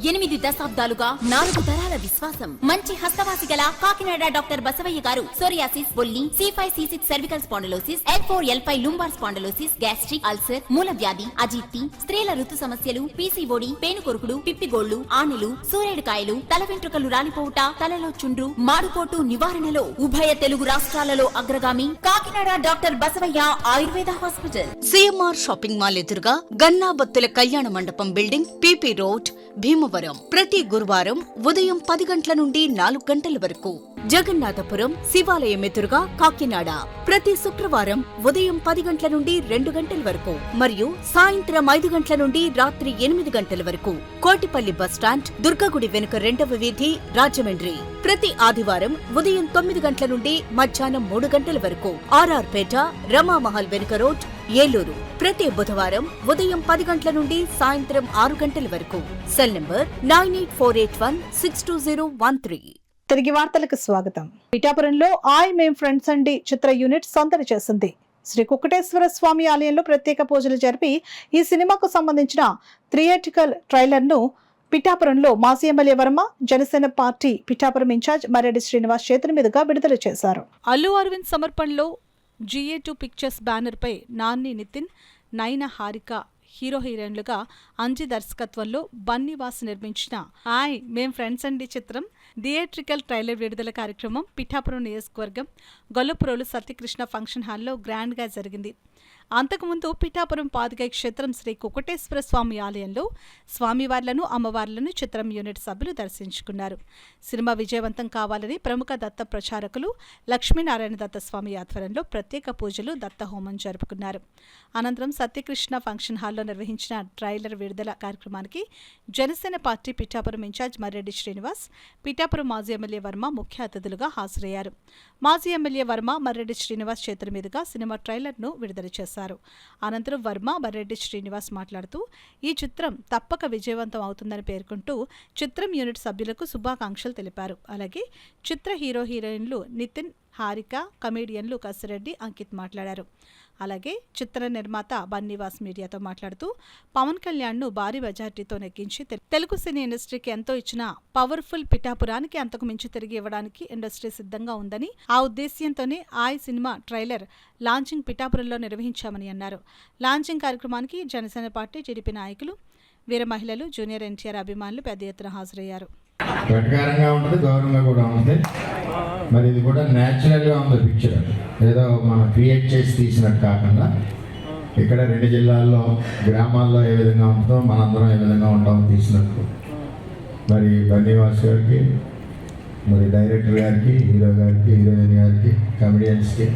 8 దశాబ్దాలుగా 4 తరాల విశ్వాసం. మంచి హస్తవాసి గల కాకినాడ డాక్టర్ బసవయ్య గారు సోరియాసిస్, బొల్లి, C5, C6 cervical spondylosis, L4, L5 lumbar spondylosis, gastric ulcer, మూల వ్యాధి, అజీర్తి, స్త్రీల ఋతు సమస్యలు, PCOD, పేనుకొరుకుడు, పిప్పిగోళ్లు, ఆనెలు, సూరేడుకాయలు, తల వెంట్రుకలు రాలిపోవుట, తలలో చుండ్రు, మాడుకోటు నివారణలో ఉభయ తెలుగు రాష్ట్రాలలో అగ్రగామి Kakinada doctor Basavayya Ayurveda hospital. CMR shopping mall ఎదురుగా గన్నాబత్తుల కళ్యాణ మండపం బిల్డింగ్, PP రోడ్, భీమవరం. ప్రతి గురువారం ఉదయం 10 గంటల నుండి 4 గంటల వరకు. జగన్నాథపురం శివాలయం ఎదురుగా కాకినాడ ప్రతి శుక్రవారం ఉదయం 10 గంటల నుండి 2 గంటల వరకు మరియు సాయంత్రం 5 గంటల నుండి రాత్రి 8 గంటల వరకు. కోటిపల్లి బస్టాండ్, దుర్గగుడి వెనుక 2వ వీధి, రాజమండ్రి ప్రతి ఆదివారం ఉదయం 9 గంటల నుండి మధ్యాహ్నం 3 గంటల వరకు. RR పేట, రమామహల్ వెనుక రోడ్, ఏలూరు ప్రతి బుధవారం ఉదయం 10 గంటల నుండి సాయంత్రం 6 గంటల వరకు. Cell number 9848162013. తిరిగి వార్తలకు స్వాగతం. పిఠాపురంలో ఆయ్ మేం ఫ్రెండ్స్ అండి చిత్ర యూనిట్ సందడి చేసింది. శ్రీ కుక్కటేశ్వర స్వామి ఆలయంలో ప్రత్యేక పూజలు జరిపి ఈ సినిమాకు సంబంధించిన థియేట్రికల్ ట్రైలర్ను పిఠాపురంలో మాజీ MLA Varma, Janasena party Pithapuram incharge Marreddy Srinivas చేతుల మీదుగా విడుదల చేశారు. అల్లు అరవింద్ సమర్పణలో GA2 పిక్చర్స్ బ్యానర్పై నాని, నితిన్, నయన, హారిక హీరో హీరోయిన్లుగా అంజి దర్శకత్వంలో బన్నీవాస్ నిర్మించిన ఆయ్ మేం ఫ్రెండ్స్ అండి చిత్రం థియేట్రికల్ ట్రైలర్ విడుదల కార్యక్రమం పిఠాపురం నియోజకవర్గం గొల్లపురోలు సత్యకృష్ణ ఫంక్షన్ హాల్లో గ్రాండ్గా జరిగింది. అంతకుముందు పిఠాపురం పాదుగై క్షేత్రం శ్రీ కుక్కటేశ్వర స్వామి ఆలయంలో స్వామివార్లను, అమ్మవార్లను చిత్రం యూనిట్ సభ్యులు దర్శించుకున్నారు. సినిమా విజయవంతం కావాలని ప్రముఖ దత్త ప్రచారకులు లక్ష్మీనారాయణ దత్త స్వామి ఆధ్వర్యంలో ప్రత్యేక పూజలు, దత్త హోమం జరుపుకున్నారు. అనంతరం సత్యకృష్ణ ఫంక్షన్ హాల్లో నిర్వహించిన ట్రైలర్ విడుదల కార్యక్రమానికి జనసేన పార్టీ పిఠాపురం ఇన్ఛార్జ్ మర్రెడ్డి శ్రీనివాస్, పిఠాపురం మాజీ ఎమ్మెల్యే వర్మ ముఖ్య అతిథులుగా హాజరయ్యారు. మాజీ ఎమ్మెల్యే వర్మ, మర్రెడ్డి శ్రీనివాస్ చేతుల మీదుగా సినిమా ట్రైలర్ను విడుదల చేశారు. అనంతరం వర్మ, మర్రెడ్డి శ్రీనివాస్ మాట్లాడుతూ ఈ చిత్రం తప్పక విజయవంతం అవుతుందని పేర్కొంటూ చిత్రం యూనిట్ సభ్యులకు శుభాకాంక్షలు తెలిపారు. అలాగే చిత్ర హీరో హీరోయిన్లు నితిన్, హారిక, కమేడియన్లు కసిరెడ్డి, అంకిత్ మాట్లాడారు. అలాగే చిత్ర నిర్మాత బన్నీవాస్ మీడియాతో మాట్లాడుతూ పవన్ కళ్యాణ్ను భారీ మెజార్టీతో నెగ్గించి తెలుగు సినీ ఇండస్ట్రీకి ఎంతో ఇచ్చిన పవర్ఫుల్ పిఠాపురానికి అంతకు మించి తిరిగి ఇవ్వడానికి ఇండస్ట్రీ సిద్ధంగా ఉందని, ఆ ఉద్దేశ్యంతోనే ఆయ్ సినిమా ట్రైలర్ లాంచింగ్ పిఠాపురంలో నిర్వహించామని అన్నారు. లాంచింగ్ కార్యక్రమానికి జనసేన పార్టీ, టీడీపీ నాయకులు, వీర మహిళలు, జూనియర్ NTR అభిమానులు పెద్ద ఎత్తున హాజరయ్యారు. వెటకారంగా ఉంటుంది, గౌరవంగా కూడా ఉంటుంది. మరి ఇది కూడా న్యాచురల్గా ఉంది పిక్చర్, ఏదో మనం క్రియేట్ చేసి తీసినట్టు కాకుండా ఇక్కడ 2 జిల్లాల్లో గ్రామాల్లో ఏ విధంగా ఉంటుందో మనందరం ఏ విధంగా ఉంటామో తీసినట్టు. మరి బన్నీవాస్ గారికి, మరి డైరెక్టర్ గారికి, హీరో గారికి, హీరోయిన్ గారికి, కమెడియన్స్కి,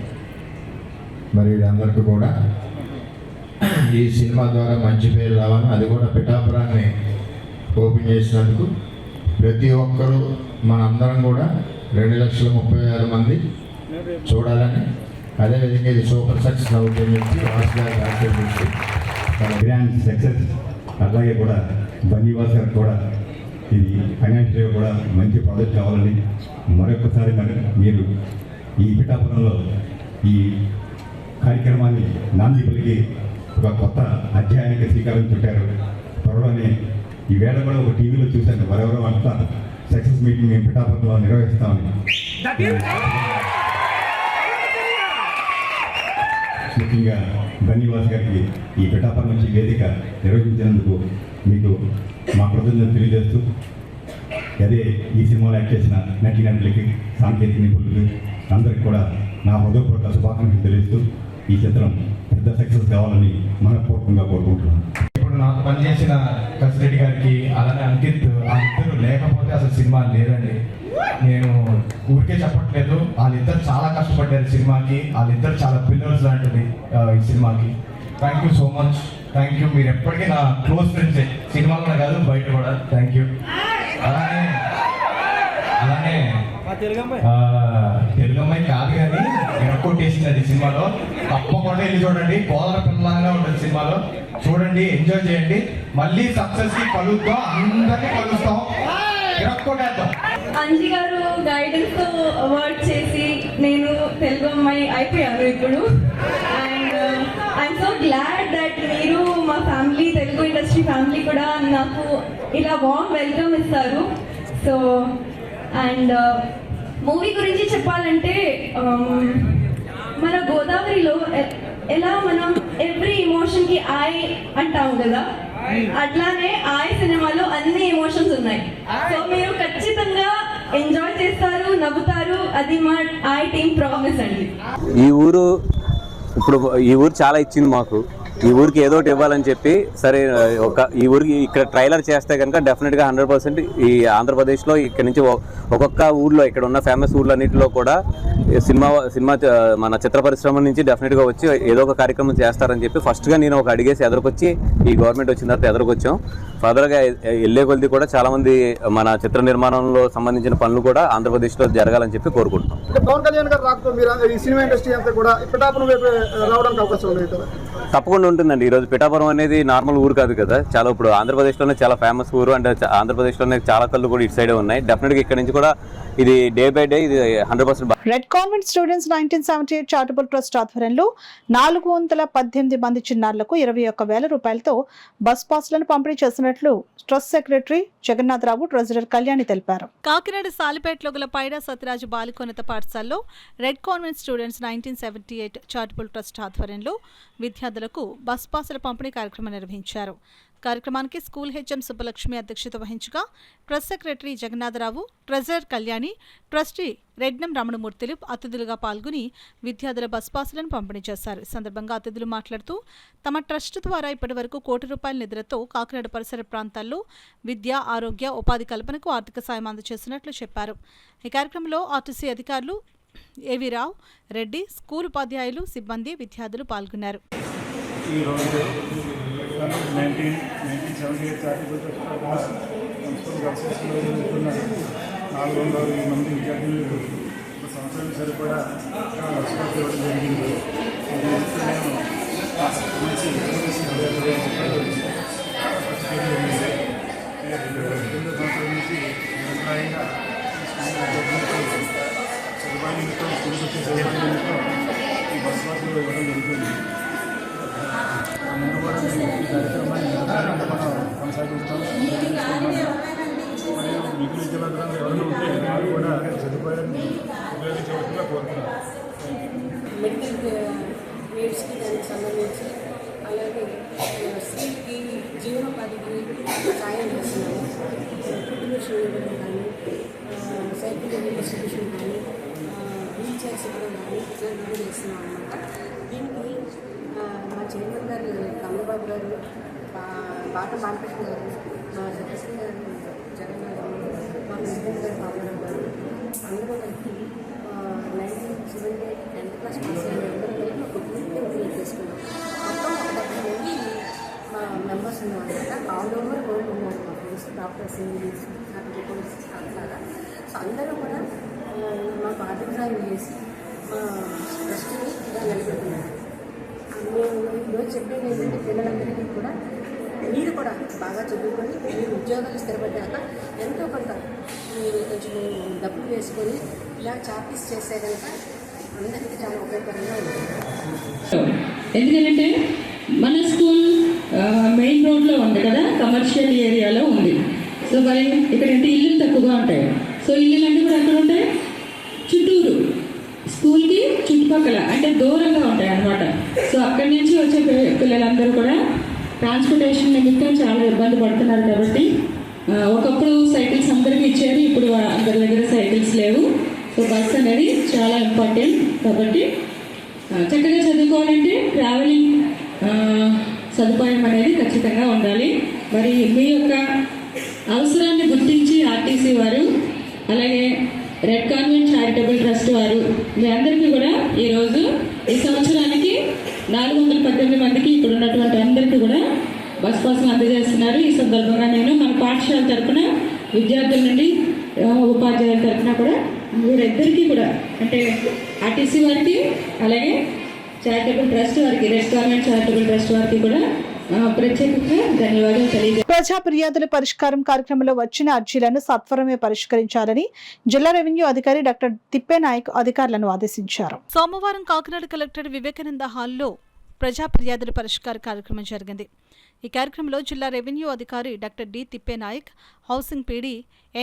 మరి వీళ్ళందరికీ కూడా ఈ సినిమా ద్వారా మంచి పేరు రావాలని, అది కూడా పిఠాపురాన్ని ఓపెన్ చేసినందుకు ప్రతి ఒక్కరూ మనందరం కూడా 2,36,000 మంది చూడాలని, అదేవిధంగా ఇది సూపర్ సక్సెస్ అవుతుంది గ్రాండ్ సక్సెస్. అలాగే కూడా బన్నీవాస్ గారు కూడా ఇది ఫైనాన్షియల్గా కూడా మంచి ప్రాజెక్ట్ కావాలని మరొకసారి మీరు ఈ పిఠాపురంలో ఈ కార్యక్రమాన్ని నాంది పలికి ఒక కొత్త అధ్యాయానికి శ్రీకారం చుట్టారు. త్వరలోనే ఈ వేళ కూడా ఒక టీవీలో చూశాను, మరెవరో అంతా సక్సెస్ మీటింగ్ మేము పిఠాపురంలో నిర్వహిస్తామని. ముఖ్యంగా బన్నీవాస్ గారికి ఈ పిఠాపురం నుంచి వేదిక నిర్వహించినందుకు మీకు మా కృతజ్ఞతలు తెలియజేస్తూ, అదే ఈ సినిమాలో యాక్ట్ చేసిన నటీనటులకి, సాంకేతిక నిపుణులకి అందరికి కూడా నా హృదయపూర్వక శుభాకాంక్షలు తెలియజేస్తూ ఈ చిత్రం పెద్ద సక్సెస్ కావాలని మనపూర్వకంగా కోరుకుంటున్నాను. ఇప్పుడు నాకు పనిచేసిన కసిరెడ్డి గారికి అలానే అంకిత్ అందరూ లేకపోతే అసలు సినిమా లేదండి. నేను ఊరికే చెప్పట్లేదు, వాళ్ళిద్దరు చాలా కష్టపడ్డారు సినిమాకి, వాళ్ళిద్దరు చాలా పిల్లర్స్ లాంటిది ఈ సినిమాకి. Thank you so much, thank you. మీరు ఎప్పటికీ నా క్లోజ్ ఫ్రెండ్సే, సినిమాలో కాదు బయట కూడా. Thank you. అలానే తెలుగు అమ్మాయి కాదు కానీ ఎరక్కొట్టేసింది అది సినిమాలో. తప్పకుండా వెళ్ళి చూడండి, కోదర పిల్లలాగా ఉంటుంది సినిమాలో. చూడండి, ఎంజాయ్ చేయండి. మళ్ళీ సక్సెస్ కి కలుద్దాం, అందరినీ కలుస్తాం, ఎరక్కొట్టేద్దాం. అంజి గారు గైడెన్స్ తో వర్క్ చేసి నేను తెలుగు అమ్మాయి అయిపోయాను ఇప్పుడు. And I'm so glad that మీరు మా ఫ్యామిలీ, తెలుగు ఇండస్ట్రీ ఫ్యామిలీ కూడా నాకు ఇలా వార్మ్ వెల్కమ్ ఇస్తారు. సో అండ్ మూవీ గురించి చెప్పాలంటే మన గోదావరిలో ఎలా మనం ఎవ్రీ ఎమోషన్ కి ఐ అంటాం కదా, అట్లానే ఆయ్ సినిమాలో అన్ని ఎమోషన్స్ ఉన్నాయి. సో మీరు ఖచ్చితంగా ఎంజాయ్ చేస్తారు, నవ్వుతారు. అది మా ఐ టీమ్ ప్రామిస్ అండి. ఈ ఊరు చాలా ఇచ్చింది మాకు. ఈ ఊరికి ఏదో ఒకటి ఇవ్వాలని చెప్పి సరే ఈ ఊరికి ఇక్కడ ట్రైలర్ చేస్తే కనుక డెఫినెట్గా 100% ఈ ఆంధ్రప్రదేశ్లో ఇక్కడ నుంచి ఒక్కొక్క ఊర్లో ఇక్కడ ఉన్న ఫేమస్ ఊర్లన్నింటిలో కూడా సినిమా మన చిత్ర పరిశ్రమ నుంచి డెఫినెట్గా వచ్చి ఏదో ఒక కార్యక్రమం చేస్తారని చెప్పి ఫస్ట్గా నేను ఒక అడిగేసి ఎదురుకొచ్చి ఈ గవర్నమెంట్ వచ్చిన తర్వాత ఎదురుకొచ్చాం. ఫర్దర్గా వెళ్ళే కొద్ది కూడా చాలామంది మన చిత్ర నిర్మాణంలో సంబంధించిన పనులు కూడా ఆంధ్రప్రదేశ్లో జరగాలని చెప్పి కోరుకుంటున్నాం. పవన్ కళ్యాణ్ గారు రాకపోతే మీరు ఈ సినిమా ఇండస్ట్రీ అంతా కూడా పిఠాపురం వైపు రావడానికి అవకాశం ఉంది కదా? తప్పకుండా ఉంటుందండి. ఈరోజు పిఠాపురం అనేది నార్మల్ ఊరు కాదు కదా, చాలా ఇప్పుడు ఆంధ్రప్రదేశ్లోనే చాలా ఫేమస్ ఊరు. అంటే ఆంధ్రప్రదేశ్లోనే చాలా కళ్ళు కూడా ఇటు సైడే ఉన్నాయి. డెఫినెట్గా ఇక్కడ నుంచి కూడా ఇది డే బై డే ఇది 100%. Red convent students 1978 charitable trust ఆధ్వర్యంలో 418 మంది చిన్నారులకు 21,000 రూపాయలతో బస్ పాస్లను పంపిణీ చేసినట్లు trust secretary Jagannatharao, treasurer Kalyani తెలిపారు. కాకినాడ సాలిపేటలో గల పైడా సత్యరాజు బాలికోన్నత పాఠశాలలో red convent students 1978 charitable trust ఆధ్వర్యంలో విద్యార్థులకు బస్ పాసుల పంపిణీ కార్యక్రమం నిర్వహించారు. కార్యక్రమానికి స్కూల్ హెచ్ఎం సుబ్బలక్ష్మి అధ్యక్షత వహించగా trust secretary Jagannatharao, treasurer Kalyani, trustee Rednam రమణమూర్తులు అతిథులుగా పాల్గొని విద్యార్థుల బస్ పాసులను పంపిణీ చేశారు. ఈ సందర్భంగా అతిథులు మాట్లాడుతూ తమ ట్రస్ట్ ద్వారా ఇప్పటివరకు ₹1,00,00,000 నిధులతో కాకినాడ పరిసర ప్రాంతాల్లో విద్య, ఆరోగ్య, ఉపాధి కల్పనకు ఆర్థిక సాయం అందజేస్తున్నట్లు చెప్పారు. ఈ కార్యక్రమంలో ఆర్టీసీ అధికారులు ఏవి రావు, రెడ్డి, స్కూల్ ఉపాధ్యాయులు, సిబ్బంది, విద్యార్థులు పాల్గొన్నారు. 1978 చారిటబుల్ ట్రస్ట్ మున్సిపల్ గర్ల్స్లో జరుగుతున్న 400 మంది విద్యార్థులకు ఒక సంవత్సరానికి సరిపడా స్కూల్కి ఇవ్వడం జరిగింది. నేను మంచి రెండో సంవత్సరం నుంచి నిరంతరంగా సదుపాయంతో స్కూల్కి వచ్చే సదుపాయంతో ఈ బస్ పాసులు ఇవ్వడం జరుగుతుంది. ముందు కూడా ఈ కార్యక్రమాన్ని నిరంతరంగా మనం కొనసాగిస్తాం. మరియు మిగిలిన విద్యార్థులు ఎవరైనా ఉంటే వాళ్ళు కూడా సదుపాయాన్ని ఉపయోగించవలసిందిగా కోరుతున్నాం. మెడికల్ నీడ్స్కి దానికి సంబంధించి అలాగే స్త్రీకి జీవనోపాధికి సాయం చేస్తున్నాము. డిస్ట్రిబ్యూషన్ ఇవ్వడం కానీ, సైకిల్ డిస్ట్రిబ్యూషన్ కానీ, వీల్ చైర్స్ ఇవ్వడం కానీ ఇట్లాంటివి చేస్తున్నాం అన్నమాట. దీనికి మా చైర్మన్ గారు కమలబాబు గారు, బాట బాలకృష్ణ గారు, మా సెక్రటరీ గారు జగన్నాథ్ గారు, మా ప్రెసిడెంట్ గారు బాబురావు గారు అందరూ కలిపి 1978 10th క్లాస్ పాస్ అయిన అందరూ కలిపి ఒక గ్రూప్ని ఓపెన్ చేసుకున్నాం. మొత్తం 70 మంది మా మెంబర్స్ ఉన్నారన్నమాట. ఆల్ ఓవర్ వరల్డ్ ఉన్నారు మా ఫ్రెండ్స్, డాక్టర్స్, ఇంజనీర్స్, పోలీస్ అంటారా. సో అందరూ కూడా మాకు ఆర్థిక సాయం చేసి మా ట్రస్ట్ని ఇలా నిలబెడుతున్నారు. మేము ఈరోజు చెప్పేది ఏంటంటే పిల్లలందరికీ కూడా మీరు కూడా బాగా చదువుకొని మీరు ఉద్యోగాలు స్థిరపడ్డాక ఎంతో కొంత మీరు కొంచెం డబ్బులు వేసుకొని ఇలా చాపీస్ చేసే కనుక అందరికీ చాలా ఉపయోగకరంగా ఉంటుంది. ఎందుకంటే మన స్కూల్ మెయిన్ రోడ్లో ఉంది కదా, కమర్షియల్ ఏరియాలో ఉంది. సో మరి ఇక్కడంటే ఇల్లులు తక్కువగా ఉంటాయి. సో ఇల్లులన్నీ కూడా ఎక్కడ ఉంటాయి? చుట్టూరు స్కూల్కి చుట్టుపక్కల అంటే దూరంగా ఉంటాయి అన్నమాట. సో అక్కడి నుంచి వచ్చే పిల్లలందరూ కూడా ట్రాన్స్పోర్టేషన్ నిమిత్తం చాలా ఇబ్బంది పడుతున్నారు. కాబట్టి ఒకప్పుడు సైకిల్స్ అందరికీ ఇచ్చారు, ఇప్పుడు అందరి దగ్గర సైకిల్స్ లేవు. సో బస్ అనేది చాలా ఇంపార్టెంట్. కాబట్టి చక్కగా చదువుకోవాలంటే ట్రావెలింగ్ సదుపాయం అనేది ఖచ్చితంగా ఉండాలి. మరి మీ యొక్క అవసరాన్ని గుర్తించి ఆర్టీసీ వారు, అలాగే రెడ్ కాన్వెంట్ చారిటబుల్ ట్రస్ట్ వారు మీ అందరికీ కూడా ఈరోజు ఈ సంవత్సరానికి 418 మందికి ఇక్కడ ఉన్నటువంటి అందరికీ కూడా బస్ పాస్ను అందజేస్తున్నారు. ఈ సందర్భంగా నేను మన పాఠశాల తరఫున విద్యార్థుల నుండి ఉపాధ్యాయుల తరఫున కూడా వీరిద్దరికీ కూడా, అంటే ఆర్టీసీ వారికి అలాగే చారిటబుల్ ట్రస్ట్ వారికి, రెడ్ కాన్వెంట్ చారిటబుల్ ట్రస్ట్ వారికి కూడా ప్రత్యేకంగా ధన్యవాదాలు తెలియజేస్తాను. ప్రజా ఫిర్యాదుల పరిష్కారం కార్యక్రమంలో వచ్చిన అర్జీలను సత్వరమే పరిష్కరించాలని జిల్లా రెవెన్యూ అధికారి డాక్టర్ తిప్పేనాయక్ అధికారులను ఆదేశించారు. సోమవారం కాకినాడ కలెక్టర్ వివేకానంద హాల్లో ప్రజా ఫిర్యాదుల పరిష్కార కార్యక్రమం జరిగింది. ఈ కార్యక్రమంలో జిల్లా రెవెన్యూ అధికారి doctor D Tippenayak, housing PD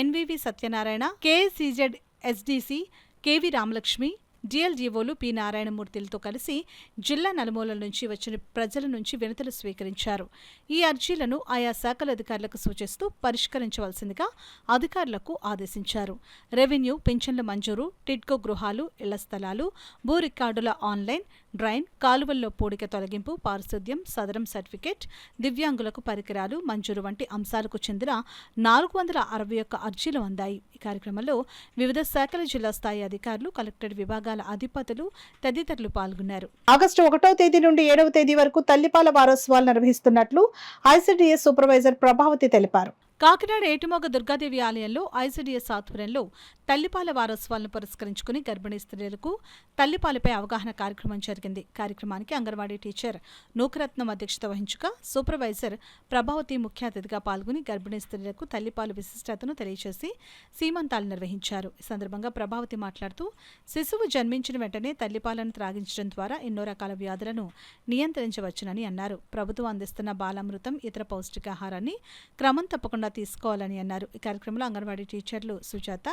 NVV Satyanarayana, KSEZ SDC KV Ramalakshmi, డిఎల్జీఓలు పి నారాయణమూర్తిలతో కలిసి జిల్లా నలుమూలల నుంచి వచ్చిన ప్రజల నుంచి వినతులు స్వీకరించారు. ఈ అర్జీలను ఆయా శాఖల అధికారులకు సూచిస్తూ పరిష్కరించవలసిందిగా అధికారులకు ఆదేశించారు. రెవెన్యూ, పింఛన్ల మంజూరు, టిడ్కో గృహాలు, ఇళ్ల స్థలాలు, భూ రికార్డుల ఆన్లైన్, డ్రైన్, కాలువల్లో పూడిక తొలగింపు, పారిశుద్ధ్యం, సదరం సర్టిఫికేట్, దివ్యాంగులకు పరికరాలు మంజూరు వంటి అంశాలకు చెందిన 461 అర్జీలు అందాయి. ఈ కార్యక్రమంలో వివిధ శాఖల జిల్లా స్థాయి అధికారులు, కలెక్టర్ విభాగాల అధిపతులు తదితరులు పాల్గొన్నారు. ఆగస్టు 1వ తేదీ నుండి 7వ తేదీ వరకు తల్లిపాల వారోత్సవాలు నిర్వహిస్తున్నట్లు ఐసిడిఎస్ సూపర్వైజర్ ప్రభావతి తెలిపారు. కాకినాడ ఏటుమోగ దుర్గాదేవి ఆలయంలో ఐసిడిఎస్ ఆధ్వర్యంలో తల్లిపాల వారోత్సవాలను పురస్కరించుకుని గర్భిణీ స్త్రీలకు తల్లిపాలపై అవగాహన కార్యక్రమం జరిగింది. కార్యక్రమానికి అంగన్వాడీ టీచర్ నూకరత్నం అధ్యక్షత వహించగా సూపర్వైజర్ ప్రభావతి ముఖ్య అతిథిగా పాల్గొని గర్భిణీ స్త్రీలకు తల్లిపాలు విశిష్టతను తెలియజేసి సీమంతాలు నిర్వహించారు. ఈ సందర్భంగా ప్రభావతి మాట్లాడుతూ శిశువు జన్మించిన వెంటనే తల్లిపాలను త్రాగించడం ద్వారా ఎన్నో రకాల వ్యాధులను నియంత్రించవచ్చునని అన్నారు. ప్రభుత్వం అందిస్తున్న బాలామృతం, ఇతర పౌష్టికాహారాన్ని క్రమం తప్పకుండా తీసుకోవాలని అన్నారు. ఈ కార్యక్రమంలో అంగన్వాడీ టీచర్లు సుజాత,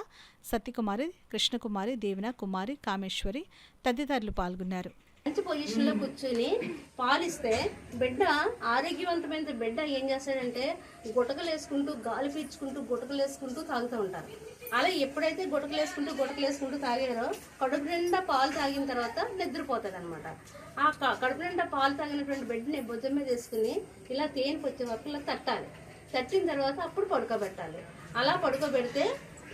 సత్యకుమారి, కృష్ణకుమారి, దేవన కుమారి, కామేశ్వరి తదితరులు పాల్గొన్నారు. మంచి పొజిషన్లో కూర్చొని పాలిస్తే బిడ్డ ఆరోగ్యవంతమైన బిడ్డ ఏం చేస్తాడంటే గుటకలు వేసుకుంటూ, గాలి పీల్చుకుంటూ, గుటకలు వేసుకుంటూ తాగుతూ ఉంటారు. అలా ఎప్పుడైతే గుటకలు వేసుకుంటూ తాగారో కడుపు నిండా పాలు తాగిన తర్వాత నిద్రపోతాడు అనమాట. ఆ కడుపు నిండా పాలు తాగినటువంటి బిడ్డని భుజం మీద వేసుకుని ఇలా తేనె వచ్చే వరకు ఇలా తట్టాలి. తట్టిన తర్వాత అప్పుడు పడుకోబెట్టాలి. అలా పడుకోబెడితే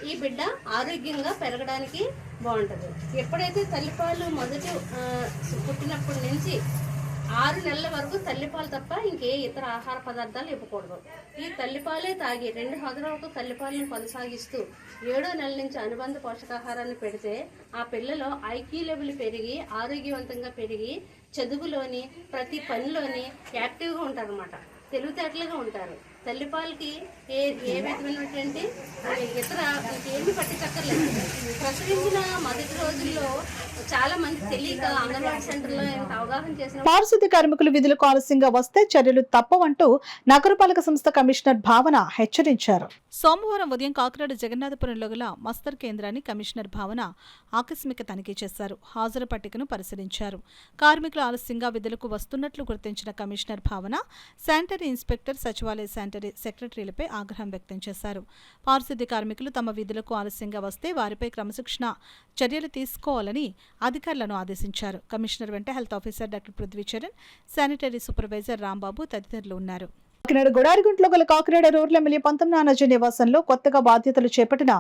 ఈ బిడ్డ ఆరోగ్యంగా పెరగడానికి బాగుంటుంది. ఎప్పుడైతే తల్లిపాలు మొదటి పుట్టినప్పటి నుంచి 6 నెలల వరకు తల్లిపాలు తప్ప ఇంకే ఇతర ఆహార పదార్థాలు ఇవ్వకూడదు. ఈ తల్లిపాలే తాగి 2 సంవత్సరాలకు తల్లిపాలను కొనసాగిస్తూ 7వ నెల నుంచి అనుబంధ పోషకాహారాన్ని పెడితే ఆ పిల్లలో ఐక్యూ లెవెల్ పెరిగి ఆరోగ్యవంతంగా పెరిగి చదువులోని ప్రతి పనిలోని యాక్టివ్గా ఉంటారన్నమాట, తెలివితేటలుగా ఉంటారు. తల్లిపాలకి ఏ విధమైనటువంటి ఇతర ఇంకేమి పట్టించక్కర్లేదు. ప్రసవించిన మొదటి రోజుల్లో చాలా మంది తెలియక అంగన్వాడీ సెంటర్లో ఎంత అవగాహన చేసిన పారిశుద్ధ్య కార్మికులు విధులకు ఆలస్యంగా వస్తే చర్యలు తప్పవంటూ నగరపాలక సంస్థ కమిషనర్ భావన హెచ్చరించారు. సోమవారం ఉదయం కాకినాడ జగన్నాథపురంలో గల మస్తర్ కేంద్రాన్ని కమిషనర్ భావన ఆకస్మిక తనిఖీ చేశారు. హాజరు పట్టికను పరిశీలించారు. కార్మికులు ఆలస్యంగా విధులకు వస్తున్నట్లు గుర్తించిన కమిషనర్ భావన శానిటరీ ఇన్స్పెక్టర్, సచివాలయ శానిటరీ సెక్రటరీలపై ఆగ్రహం వ్యక్తం చేశారు. పారిశుద్ధ్య కార్మికులు తమ విధులకు ఆలస్యంగా వస్తే వారిపై క్రమశిక్షణ చర్యలు తీసుకోవాలని అధికారులను ఆదేశించారు. కమిషనర్ వెంట health officer doctor Prithvi Charan, sanitary supervisor Rambabu తదితరులు ఉన్నారు. కాకినాడ గుడారిగుంటలో గల కాకినాడ రూరల్ ఎమ్మెల్యే పంతం నానాజీ నివాసంలో కొత్తగా బాధ్యతలు చేపట్టిన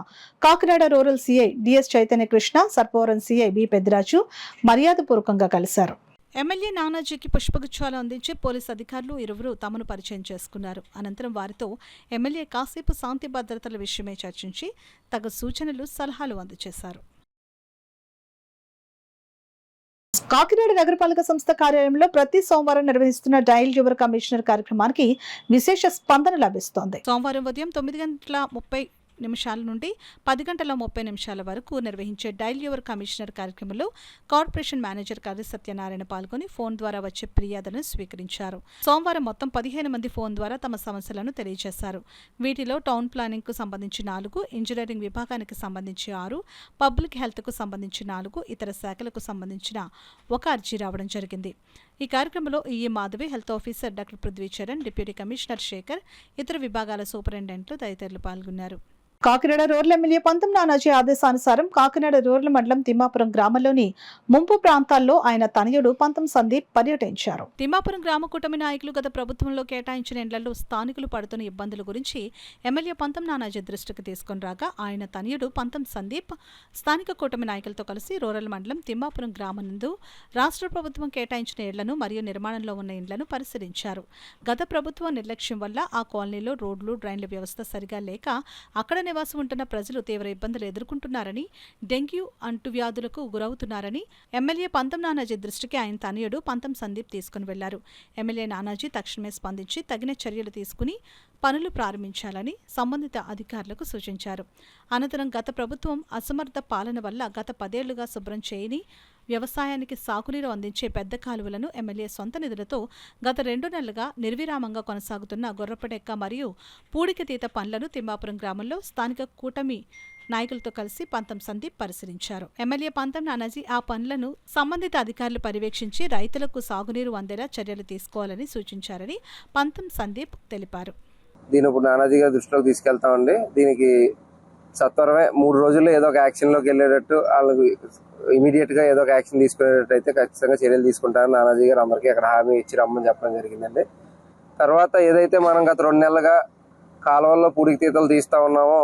Kakinada rural CI DS Chaitanya Krishna, Sarpavaram CI B Peddiraju మర్యాదపూర్వకంగా కలిశారు. ఎమ్మెల్యే నానాజీకి పుష్పగుచ్చాలు అందించి పోలీసు అధికారులు ఇరువురు తమను పరిచయం చేసుకున్నారు. అనంతరం వారితో ఎమ్మెల్యే కాసేపు శాంతి భద్రతల విషయమై చర్చించి తగు సూచనలు, సలహాలు అందజేశారు. కాకినాడ నగరపాలక సంస్థ కార్యాలయంలో ప్రతి సోమవారం నిర్వహిస్తున్న డయల్ యువర్ కమిషనర్ కార్యక్రమానికి విశేష స్పందన లభిస్తోంది. సోమవారం ఉదయం 9:30 నుండి 10:30 వరకు నిర్వహించే డయల్ యువర్ కమిషనర్ కార్యక్రమంలో కార్పొరేషన్ మేనేజర్ కర్రి సత్యనారాయణ పాల్గొని ఫోన్ ద్వారా వచ్చే ఫిర్యాదులను స్వీకరించారు. సోమవారం మొత్తం 15 మంది ఫోన్ ద్వారా తమ సమస్యలను తెలియజేశారు. వీటిలో టౌన్ ప్లానింగ్ కు సంబంధించి 4, ఇంజనీరింగ్ విభాగానికి సంబంధించి 6, పబ్లిక్ హెల్త్ కు సంబంధించి 4, ఇతర శాఖలకు సంబంధించిన 1 అర్జీ రావడం జరిగింది. ఈ కార్యక్రమంలో EE Madhavi, health officer doctor Prithvicharan, deputy commissioner Shekhar, ఇతర విభాగాల సూపరింటెండెంట్లు తదితరులు పాల్గొన్నారు. కాకినాడ రూరల్ ఎమ్మెల్యే పంతం నానాజీ ఆదేశానుసారం కాకినాడ రూరల్ మండలం తిమ్మాపురం గ్రామంలోని ముంపు ప్రాంతాల్లో ఆయన తనయుడు పంతం సందీప్ పర్యటించారు. తిమ్మాపురం గ్రామ కూటమి నాయకులు గత ప్రభుత్వంలో కేటాయించిన ఇండ్లలో స్థానికులు పడుతున్న ఇబ్బందుల గురించి ఎమ్మెల్యే పంతం నానాజీ దృష్టికి తీసుకుని రాగా ఆయన తనయుడు పంతం సందీప్ స్థానిక కూటమి నాయకులతో కలిసి రూరల్ మండలం తిమ్మాపురం గ్రామం నందు రాష్ట్ర ప్రభుత్వం కేటాయించిన ఇళ్లను మరియు నిర్మాణంలో ఉన్న ఇండ్లను పరిశీలించారు. గత ప్రభుత్వం నిర్లక్ష్యం వల్ల ఆ కాలనీలో రోడ్లు, డ్రైన్ల వ్యవస్థ సరిగా లేక అక్కడ నివాసం ఉంటున్న ప్రజలు తీవ్ర ఇబ్బందులు ఎదుర్కొంటున్నారని, డెంగ్యూ అంటువ్యాధులకు గురవుతున్నారని ఎమ్మెల్యే పంతం నానాజీ దృష్టికి ఆయన తనయుడు పంతం సందీప్ తీసుకుని వెళ్లారు. ఎమ్మెల్యే నానాజీ తక్షణమే స్పందించి తగిన చర్యలు తీసుకుని పనులు ప్రారంభించాలని సంబంధిత అధికారులకు సూచించారు. అనంతరం గత ప్రభుత్వం అసమర్థ పాలన వల్ల గత 10 ఏళ్లుగా శుభ్రం చేయని వ్యవసాయానికి సాగునీరు అందించే పెద్ద కాలువలను ఎమ్మెల్యే సొంత నిధులతో గత 2 నెలలుగా నిర్విరామంగా కొనసాగుతున్న గొర్రపడెక్క మరియు పూడికతీత పనులను తిమ్మాపురం గ్రామంలో స్థానిక కూటమి నాయకులతో కలిసి పంతం సందీప్ పరిశీలించారు. ఎమ్మెల్యే పంతం నానాజీ ఆ పనులను సంబంధిత అధికారులు పర్యవేక్షించి రైతులకు సాగునీరు అందేలా చర్యలు తీసుకోవాలని సూచించారని పంతం సందీప్ తెలిపారు. దీని ఇప్పుడు నానాజీ గారి దృష్టిలోకి తీసుకెళ్తామండి. దీనికి సత్వరమే 3 రోజుల్లో ఏదో ఒక యాక్షన్లోకి వెళ్ళేటట్టు వాళ్ళకి ఇమీడియట్ గా ఏదో ఒక యాక్షన్ తీసుకునేటట్టు అయితే ఖచ్చితంగా చర్యలు తీసుకుంటారని నానాజీ గారు అందరికీ అక్కడ హామీ ఇచ్చి రమ్మని చెప్పడం జరిగిందండి. తర్వాత ఏదైతే మనం గత 2 నెలలుగా కాలువల్లో పూడికి తీతలు తీస్తా ఉన్నామో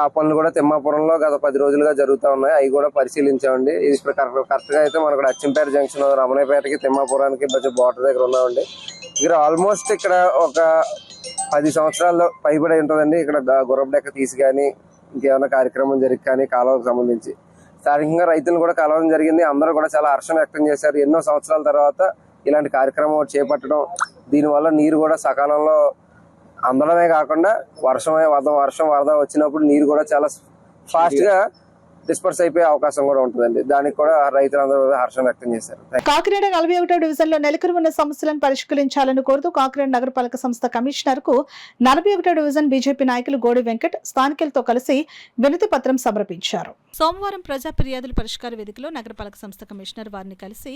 ఆ పనులు కూడా తిమ్మాపురంలో గత 10 రోజులుగా జరుగుతూ ఉన్నాయి. అవి కూడా పరిశీలించామండి. ఇది ఇప్పుడు కరెక్ట్గా అయితే మనకు అచ్చంపేట జంక్షన్ రమణపేటకి తిమ్మాపురానికి బోర్డర్ దగ్గర ఉన్నామండి. ఇక్కడ ఆల్మోస్ట్ ఇక్కడ ఒక 10 సంవత్సరాల్లో పైబడి ఉంటుందండి. ఇక్కడ గుర్రపడెక్క తీసి కానీ ఇంకేమైనా కార్యక్రమం జరిగి కానీ కాలువకు సంబంధించి స్థానికంగా రైతులు కూడా కలవడం జరిగింది. అందరూ కూడా చాలా హర్షం వ్యక్తం చేశారు. ఎన్నో సంవత్సరాల తర్వాత ఇలాంటి కార్యక్రమం చేపట్టడం, దీనివల్ల నీరు కూడా సకాలంలో అందడమే కాకుండా వర్షం వరద వచ్చినప్పుడు నీరు కూడా చాలా ఫాస్ట్ గా డిస్పర్స్ అయిపోయే అవకాశం కూడా ఉంటుందండి. దానికి కూడా రైతులందరూ హర్షం వ్యక్తం చేశారు. కాకినాడ 41వ డివిజన్ లో నెలకొన్న ఉన్న సమస్యలను పరిష్కరించాలని కోరుతూ కాకినాడ నగరపాలక సంస్థ కమిషనర్ కు 41వ డివిజన్ బీజేపీ నాయకులు గోడి వెంకట్ స్థానికులతో కలిసి వినతి పత్రం సమర్పించారు. సోమవారం ప్రజా ఫిర్యాదుల పరిష్కార వేదికలో నగరపాలక సంస్థ కమిషనర్ వారిని కలిసి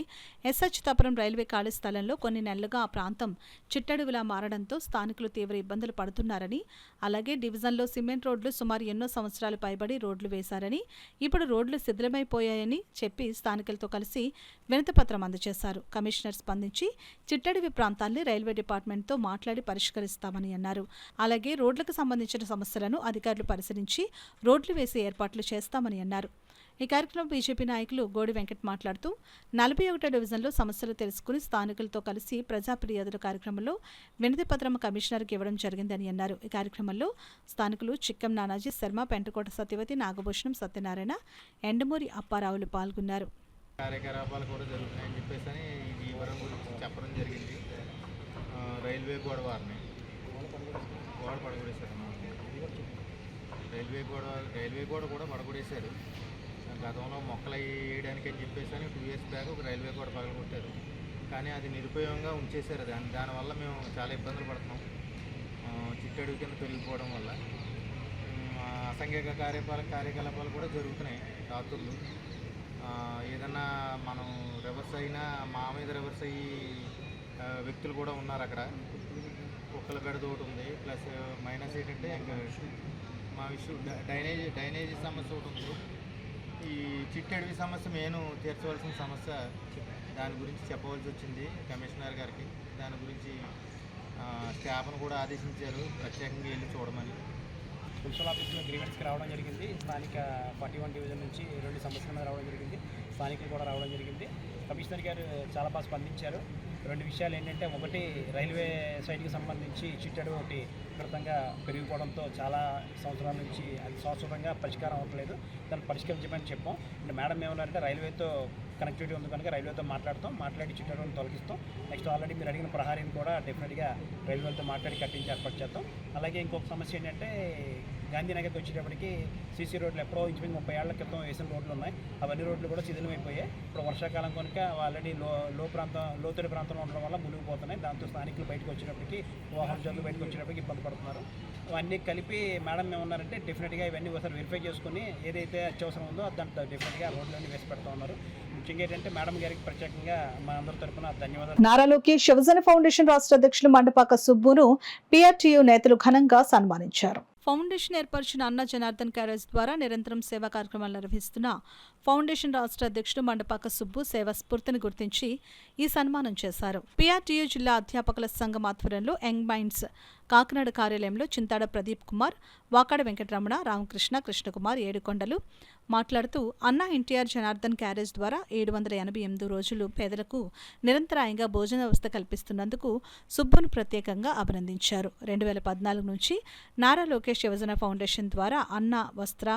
ఎస్హెచ్తాపురం రైల్వే ఖాళీ స్థలంలో కొన్ని నెలలుగా ఆ ప్రాంతం చిట్టడుగులా మారడంతో స్థానికులు తీవ్ర ఇబ్బందులు పడుతున్నారని, అలాగే డివిజన్లో సిమెంట్ రోడ్లు సుమారు ఎన్నో సంవత్సరాలు పైబడి రోడ్లు వేశారని, ఇప్పుడు రోడ్లు శిథిలమైపోయాయని చెప్పి స్థానికులతో కలిసి వినతిపత్రం అందజేశారు. కమిషనర్ స్పందించి చిట్టడివి ప్రాంతాన్ని రైల్వే డిపార్ట్మెంట్తో మాట్లాడి పరిష్కరిస్తామని అన్నారు. అలాగే రోడ్లకు సంబంధించిన సమస్యలను అధికారులు పరిశీలించి రోడ్లు వేసే ఏర్పాట్లు చేస్తామని అన్నారు. ఈ కార్యక్రమంలో బీజేపీ నాయకులు గోడి వెంకట్ మాట్లాడుతూ 41వ డివిజన్లో సమస్యలు తెలుసుకుని స్థానికులతో కలిసి ప్రజా ఫిర్యాదుల కార్యక్రమంలో వినతి పత్రం కమిషనర్కి ఇవ్వడం జరిగిందని అన్నారు. ఈ కార్యక్రమంలో స్థానికులు చిక్కం నానాజీ శర్మ, పెంటకోట సత్యవతి, నాగభూషణం, సత్యనారాయణ, ఎండమూరి అప్పారావులు పాల్గొన్నారు. కార్యకలాపాలు కూడా జరుగుతున్నాయని చెప్పేసి ఈ వివరం గురించి చెప్పడం జరిగింది. రైల్వే గోడ వారిని గోడ పడగొడేశారు. రైల్వే గోడ కూడా పడగొడేశారు. గతంలో మొక్కలు వేయడానికి అని చెప్పేసి 2 ఇయర్స్ బ్యాక్ ఒక రైల్వే గోడ పగలగొట్టారు. కానీ అది నిరుపయోగంగా ఉంచేశారు. దానివల్ల మేము చాలా ఇబ్బందులు పడుతున్నాం. చిట్టడుగు కింద తొలగిపోవడం వల్ల అసంఘిక కార్యకలాపాలు కూడా జరుగుతున్నాయి. రాత్రులు ఏదన్నా మనం రివర్స్ అయినా మా మీద రివర్స్ అయ్యి వ్యక్తులు కూడా ఉన్నారు అక్కడ. కుక్కల బెడద ఒకటి ఉంది. ప్లస్ మైనస్ ఏంటంటే ఇంకా మా విషయం డ్రైనేజీ సమస్య ఒకటి ఉంది. ఈ చిట్టడివి సమస్య నేను తీర్చవలసిన సమస్య, దాని గురించి చెప్పవలసి వచ్చింది కమిషనర్ గారికి. దాని గురించి స్టాఫ్ను కూడా ఆదేశించారు ప్రత్యేకంగా వెళ్ళి చూడమని. మున్సిపల్ ఆఫీస్లో గ్రీవెన్స్కి రావడం జరిగింది. స్థానిక 41 డివిజన్ నుంచి 2 సమస్యల మీద రావడం జరిగింది. స్థానికులు కూడా రావడం జరిగింది. కమిషనర్ గారు చాలా బాగా స్పందించారు. 2 విషయాలు ఏంటంటే, ఒకటి రైల్వే సైడ్కి సంబంధించి చిట్టడు ఒకటి విపరీతంగా పెరిగిపోవడంతో చాలా సంవత్సరాల నుంచి అది శాశ్వతంగా పరిష్కారం అవ్వట్లేదు. దాన్ని పరిష్కరించమని చెప్పాం. అంటే మేడం ఏమన్నారంటే రైల్వేతో కనెక్టివిటీ ఉంది కనుక రైల్వేతో మాట్లాడి చిట్టడుని తొలగిస్తాం. నెక్స్ట్ ఆల్రెడీ మీరు అడిగిన ప్రహారీని కూడా డెఫినెట్గా రైల్వేతో మాట్లాడి కట్టించి ఏర్పాటు చేస్తాం. అలాగే ఇంకొక సమస్య ఏంటంటే, గాంధీనగర్కి వచ్చేటప్పటికి సీసీ రోడ్లు ఎప్పుడో ఇంచుమించు 30 ఏళ్ల క్రితం వేసిన రోడ్లు ఉన్నాయి. అవన్నీ రోడ్లు కూడా శిథిలమైపోయాయి. ఇప్పుడు వర్షాకాలం కనుక ఆల్రెడీ లోతడి ప్రాంతంలో ఉండడం వల్ల మునిగిపోతున్నాయి. దాంతో స్థానికులు బయటకు వచ్చేటప్పటికి వాహన జల్లు బయటకు వచ్చేటప్పటికి ఇబ్బంది పడుతున్నారు. అవన్నీ కలిపి మేడం ఏమన్నారంటే, డెఫినెట్గా ఇవన్నీ ఒకసారి వెరిఫై చేసుకుని ఏదైతే అత్యవసరం ఉందో దాంట్లో డెఫినెట్గా రోడ్లన్నీ వేసి పెడతా ఉన్నారు. ముఖ్యంగా ఏంటంటే మేడం గారికి ప్రత్యేకంగా మా అందరి తరఫున ధన్యవాదాలు. నారా లోకేష్ శివసేన ఫౌండేషన్ రాష్ట్ర అధ్యక్షులు మండపాక సుబ్బును PRTU నేతలు ఘనంగా సన్మానించారు. ఫౌండేషన్ ఏర్పరిచిన అన్న జనార్దన్ క్యారేజ్ ద్వారా నిరంతరం సేవా కార్యక్రమాలు నిర్వహిస్తున్న ఫౌండేషన్ రాష్ట్ర అధ్యక్షుడు మండపాక సుబ్బు సేవా స్ఫూర్తిని గుర్తించి ఈ సన్మానం చేశారు. PRTU జిల్లా అధ్యాపకుల సంఘం ఆధ్వర్యంలో యంగ్ మైండ్స్ కాకినాడ కార్యాలయంలో చింతాడ ప్రదీప్ కుమార్, వాకాడ వెంకటరమణ, రామకృష్ణ, కృష్ణకుమార్, ఏడుకొండలు మాట్లాడుతూ అన్నా ఎన్టీఆర్ జనార్దన్ క్యారేజ్ ద్వారా 788 రోజులు పేదలకు నిరంతరాయంగా భోజన వ్యవస్థ కల్పిస్తున్నందుకు సుబ్బును ప్రత్యేకంగా అభినందించారు. 2014 నుంచి నారా లోకేష్ యువజన ఫౌండేషన్ ద్వారా అన్న వస్త్ర,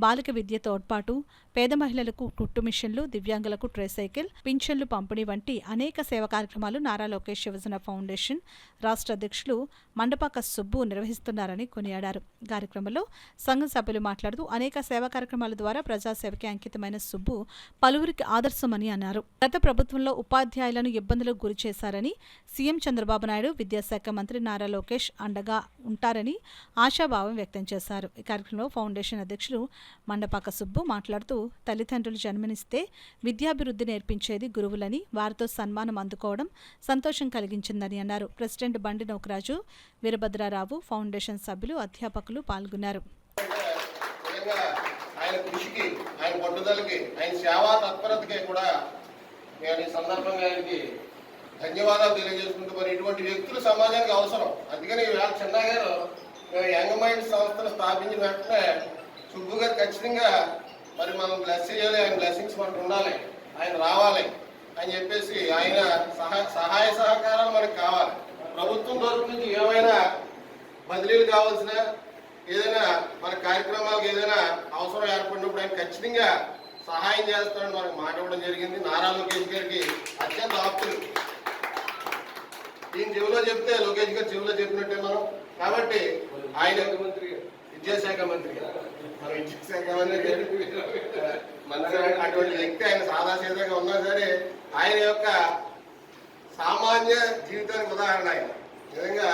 బాలిక విద్య తోడ్పాటు, పేద మహిళలకు కుట్టు మిషన్లు, దివ్యాంగులకు ట్రైసైకిల్, పింఛన్లు పంపిణీ వంటి అనేక సేవా కార్యక్రమాలు నారా లోకేష్ యువజన ఫౌండేషన్ రాష్ట్ర అధ్యక్షులు మండపాక సుబ్బు నిర్వహిస్తున్నారని కొనియాడారు. కార్యక్రమంలో సంఘం సభ్యులు మాట్లాడుతూ అనేక సేవా కార్యక్రమాల ద్వారా ప్రజాసేవకి అంకితమైన సుబ్బు పలువురికి ఆదర్శమని అన్నారు. గత ప్రభుత్వంలో ఉపాధ్యాయులను ఇబ్బందులకు గురి చేశారని, సీఎం చంద్రబాబు నాయుడు, విద్యాశాఖ మంత్రి నారా లోకేష్ అండగా ఉంటారని ఆశాభావం వ్యక్తం చేశారు. ఈ కార్యక్రమంలో ఫౌండేషన్ అధ్యక్షులు మండపాక సుబ్బు మాట్లాడుతూ తల్లిదండ్రులు జన్మనిస్తే విద్యాభివృద్ధి నేర్పించేది గురువులని, వారితో సన్మానం అందుకోవడం సంతోషం కలిగించిందని అన్నారు. ప్రెసిడెంట్ బండి నోకరాజు, వీరభద్రారావు, ఫౌండేషన్ సభ్యులు, అధ్యాపకులు పాల్గొన్నారు. ఆయన కృషికి, ఆయన పట్టుదలకి, ఆయన సేవా తత్పరతకి కూడా నేను ఈ సందర్భంగా ఆయనకి ధన్యవాదాలు తెలియజేసుకుంటూ, మరి ఇటువంటి వ్యక్తులు సమాజానికి అవసరం. అందుకని ఈవేళ చిన్నా గారు యంగ్ మైండ్స్ సంస్థను స్థాపించిన వెంటనే సుబ్బు గారు ఖచ్చితంగా మరి మనం బ్లెస్ చేయాలి, ఆయన బ్లెస్సింగ్స్ మనకు ఉండాలి, ఆయన రావాలి అని చెప్పేసి ఆయన సహాయ సహకారాలు మనకు కావాలి. ప్రభుత్వం తరఫు నుంచి ఏమైనా బదిలీలు కావాల్సిన, ఏదైనా మన కార్యక్రమాలకు ఏదైనా అవసరం ఏర్పడినప్పుడు ఆయన ఖచ్చితంగా సహాయం చేస్తాడని మనకు మాట ఇవ్వడం జరిగింది. నారా లోకేష్ గారికి అత్యంత ఆప్తులు. ఈయన చెవిలో చెప్తే లోకేష్ గారు చెవిలో చెప్పినట్టే మనం. కాబట్టి ఆయన విద్యాశాఖ మంత్రి గారు, మన విద్యాశాఖ మంత్రి అటువంటి వ్యక్తి ఆయన సాదాసీదాగా ఉన్నా సరే ఆయన యొక్క సామాన్య జీవితానికి ఉదాహరణ. ఆయన నిజంగా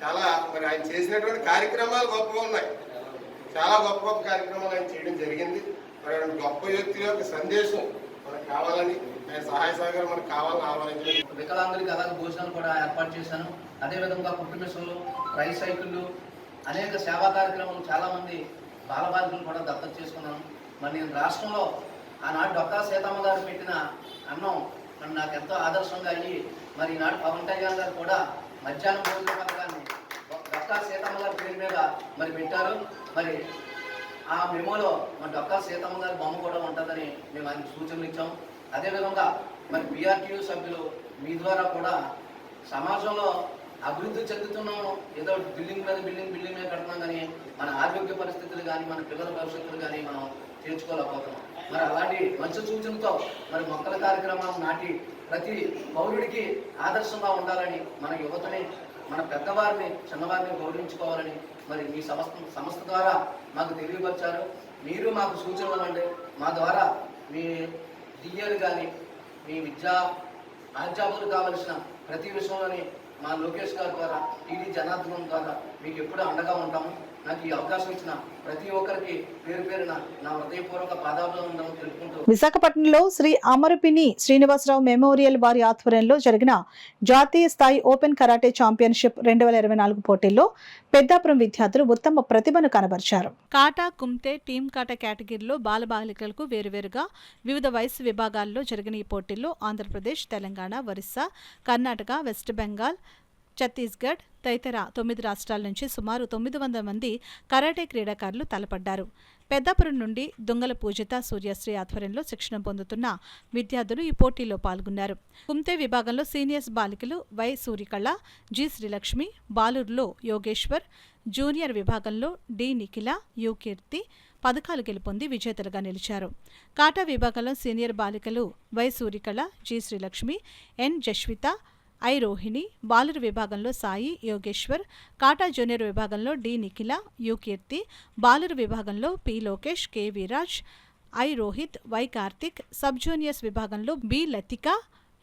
చాలా మరి ఆయన చేసినటువంటి కార్యక్రమాలు గొప్పగా ఉన్నాయి. చాలా గొప్ప గొప్ప కార్యక్రమాలు ఆయన చేయడం జరిగింది. మరి గొప్ప వ్యక్తి యొక్క సందేశం మనకు కావాలని, ఆయన సహాయ సహకారం మనకు కావాలని ఆహ్వానించారు. వికలాంగులకి అలాగే భోజనాలు కూడా ఏర్పాటు చేశాను. అదేవిధంగా కుట్టు మిషన్లు, ట్రైసైకిళ్ళు, అనేక సేవా కార్యక్రమాలు, చాలామంది బాలబాలికలు కూడా దత్తత చేసుకున్నాను. మరి నేను రాష్ట్రంలో ఆనాడు డొక్కా సీతమ్మ గారు పెట్టిన అన్నం మరి నాకు ఎంతో ఆదర్శంగా అయ్యి, మరి ఈనాడు పవన్ కళ్యాణ్ గారు కూడా మధ్యాహ్నం భోజన పథకాన్ని డొక్కా సీతమ్మ గారి పేరు మీద మరి పెట్టారు. మరి ఆ మెమోలో మరి డొక్కా సీతమ్మ గారి బొమ్మ కూడా ఉంటుందని మేము ఆయనకు సూచనలు ఇచ్చాం. అదేవిధంగా మరి PRTU సభ్యులు మీ ద్వారా కూడా సమాజంలో అభివృద్ధి చెందుతున్నాం, ఏదో బిల్డింగ్ మీద కడుతున్నాం, కానీ మన ఆరోగ్య పరిస్థితులు కానీ, మన పిల్లల భవిష్యత్తులు కానీ మనం తీర్చుకోలేకపోతున్నాం. మరి అలాంటి మంచి సూచనతో మరి మొక్కల కార్యక్రమాలు నాటి ప్రతి పౌరుడికి ఆదర్శంగా ఉండాలని, మన యువతని, మన పెద్దవారిని, చిన్నవారిని గౌరవించుకోవాలని మరి మీ సంస్థ ద్వారా మాకు తెలియపరిచారు. మీరు మాకు సూచనలు ఇవ్వండి. మా ద్వారా మీ డిఏలు కానీ, మీ అధ్యాపకులు కావలసిన ప్రతి విషయంలోని మా లోకేష్ గారి ద్వారా, టీడీ జనార్దన్ ద్వారా మీకు ఎప్పుడూ అండగా ఉంటాము. నాకు ఈ అవకాశం ఇచ్చిన ప్రతి ఒక్కరికి పేరు పేరున నా హృదయపూర్వక పాదాభివందనం తెలుపుకుంటూ విశాఖపట్నంలో శ్రీ అమరపిని శ్రీనివాసరావు మెమోరియల్ వారి ఆధ్వర్యంలో జరిగిన జాతీయ స్థాయి ఓపెన్ కరాటే ఛాంపియన్షిప్ 2024 పోటీల్లో పెద్దాపురం విద్యార్థులు ఉత్తమ ప్రతిభను కనబరిచారు. కాటా, కుంతే, టీమ్ కాటా కేటగిరీలో బాలబాలికలకు వేరువేరుగా వివిధ వయసు విభాగాల్లో జరిగిన ఈ పోటీల్లో ఆంధ్రప్రదేశ్, తెలంగాణ, ఒరిస్సా, కర్ణాటక, వెస్ట్ బెంగాల్, ఛత్తీస్గఢ్ తదితర 9 రాష్ట్రాల నుంచి సుమారు 900 మంది కరాటే క్రీడాకారులు తలపడ్డారు. పెద్దాపురం నుండి దొంగల పూజిత, సూర్యశ్రీ ఆధ్వర్యంలో శిక్షణ పొందుతున్న విద్యార్థులు ఈ పోటీలో పాల్గొన్నారు. కుంతే విభాగంలో సీనియర్స్ బాలికలు వై సూరికళ, జి శ్రీలక్ష్మి, బాలూరులో యోగేశ్వర్, జూనియర్ విభాగంలో డి నిఖిల, యు కీర్తి పథకాలు గెలుపొంది విజేతలుగా నిలిచారు. కాటా విభాగంలో సీనియర్ బాలికలు Y Surikala, G Srilakshmi, N Jashwitha, I Rohini, బాలుర విభాగంలో సాయి, యోగేశ్వర్, కాటా జూనియర్ విభాగంలో డి నిఖిల, యు కీర్తి, బాలుర విభాగంలో P Lokesh, K Viraj, I Rohith, Y Karthik, sub juniors విభాగంలో బి లతిక,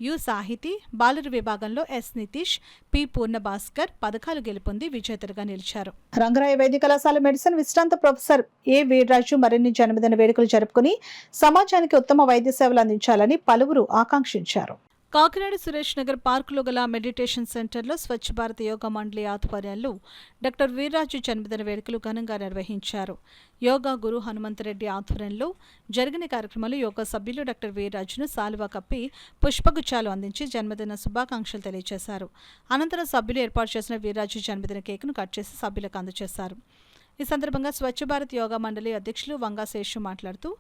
యు సాహితి, బాలుర విభాగంలో ఎస్ నితీష్, పి పూర్ణభాస్కర్ పథకాలు గెలుపొంది విజేతలుగా నిలిచారు. రంగరాయ వైద్య కళాశాల మెడిసిన్ విశ్రాంత ప్రొఫెసర్ ఏ వీర్రాజు మరిన్ని జన్మదిన వేడుకలు జరుపుకుని సమాజానికి ఉత్తమ వైద్య సేవలు అందించాలని పలువురు ఆకాంక్షించారు. కాకినాడ సురేష్ నగర్ పార్కులో గల మెడిటేషన్ సెంటర్లో స్వచ్ఛ భారత్ యోగా మండలి ఆధ్వర్యంలో డాక్టర్ వీర్రాజు జన్మదిన వేడుకలు ఘనంగా నిర్వహించారు. యోగా గురు హనుమంతరెడ్డి ఆధ్వర్యంలో జరిగిన కార్యక్రమంలో యోగా సభ్యులు డాక్టర్ వీర్రాజును శాలువా కప్పి పుష్పగుచ్చాలు అందించి జన్మదిన శుభాకాంక్షలు తెలియజేశారు. అనంతరం సభ్యులు ఏర్పాటు చేసిన వీర్రాజు జన్మదిన కేకును కట్ చేసి సభ్యులకు అందజేశారు. ఈ సందర్భంగా స్వచ్ఛ భారత్ యోగా మండలి అధ్యక్షులు వంగా శేషు మాట్లాడుతూ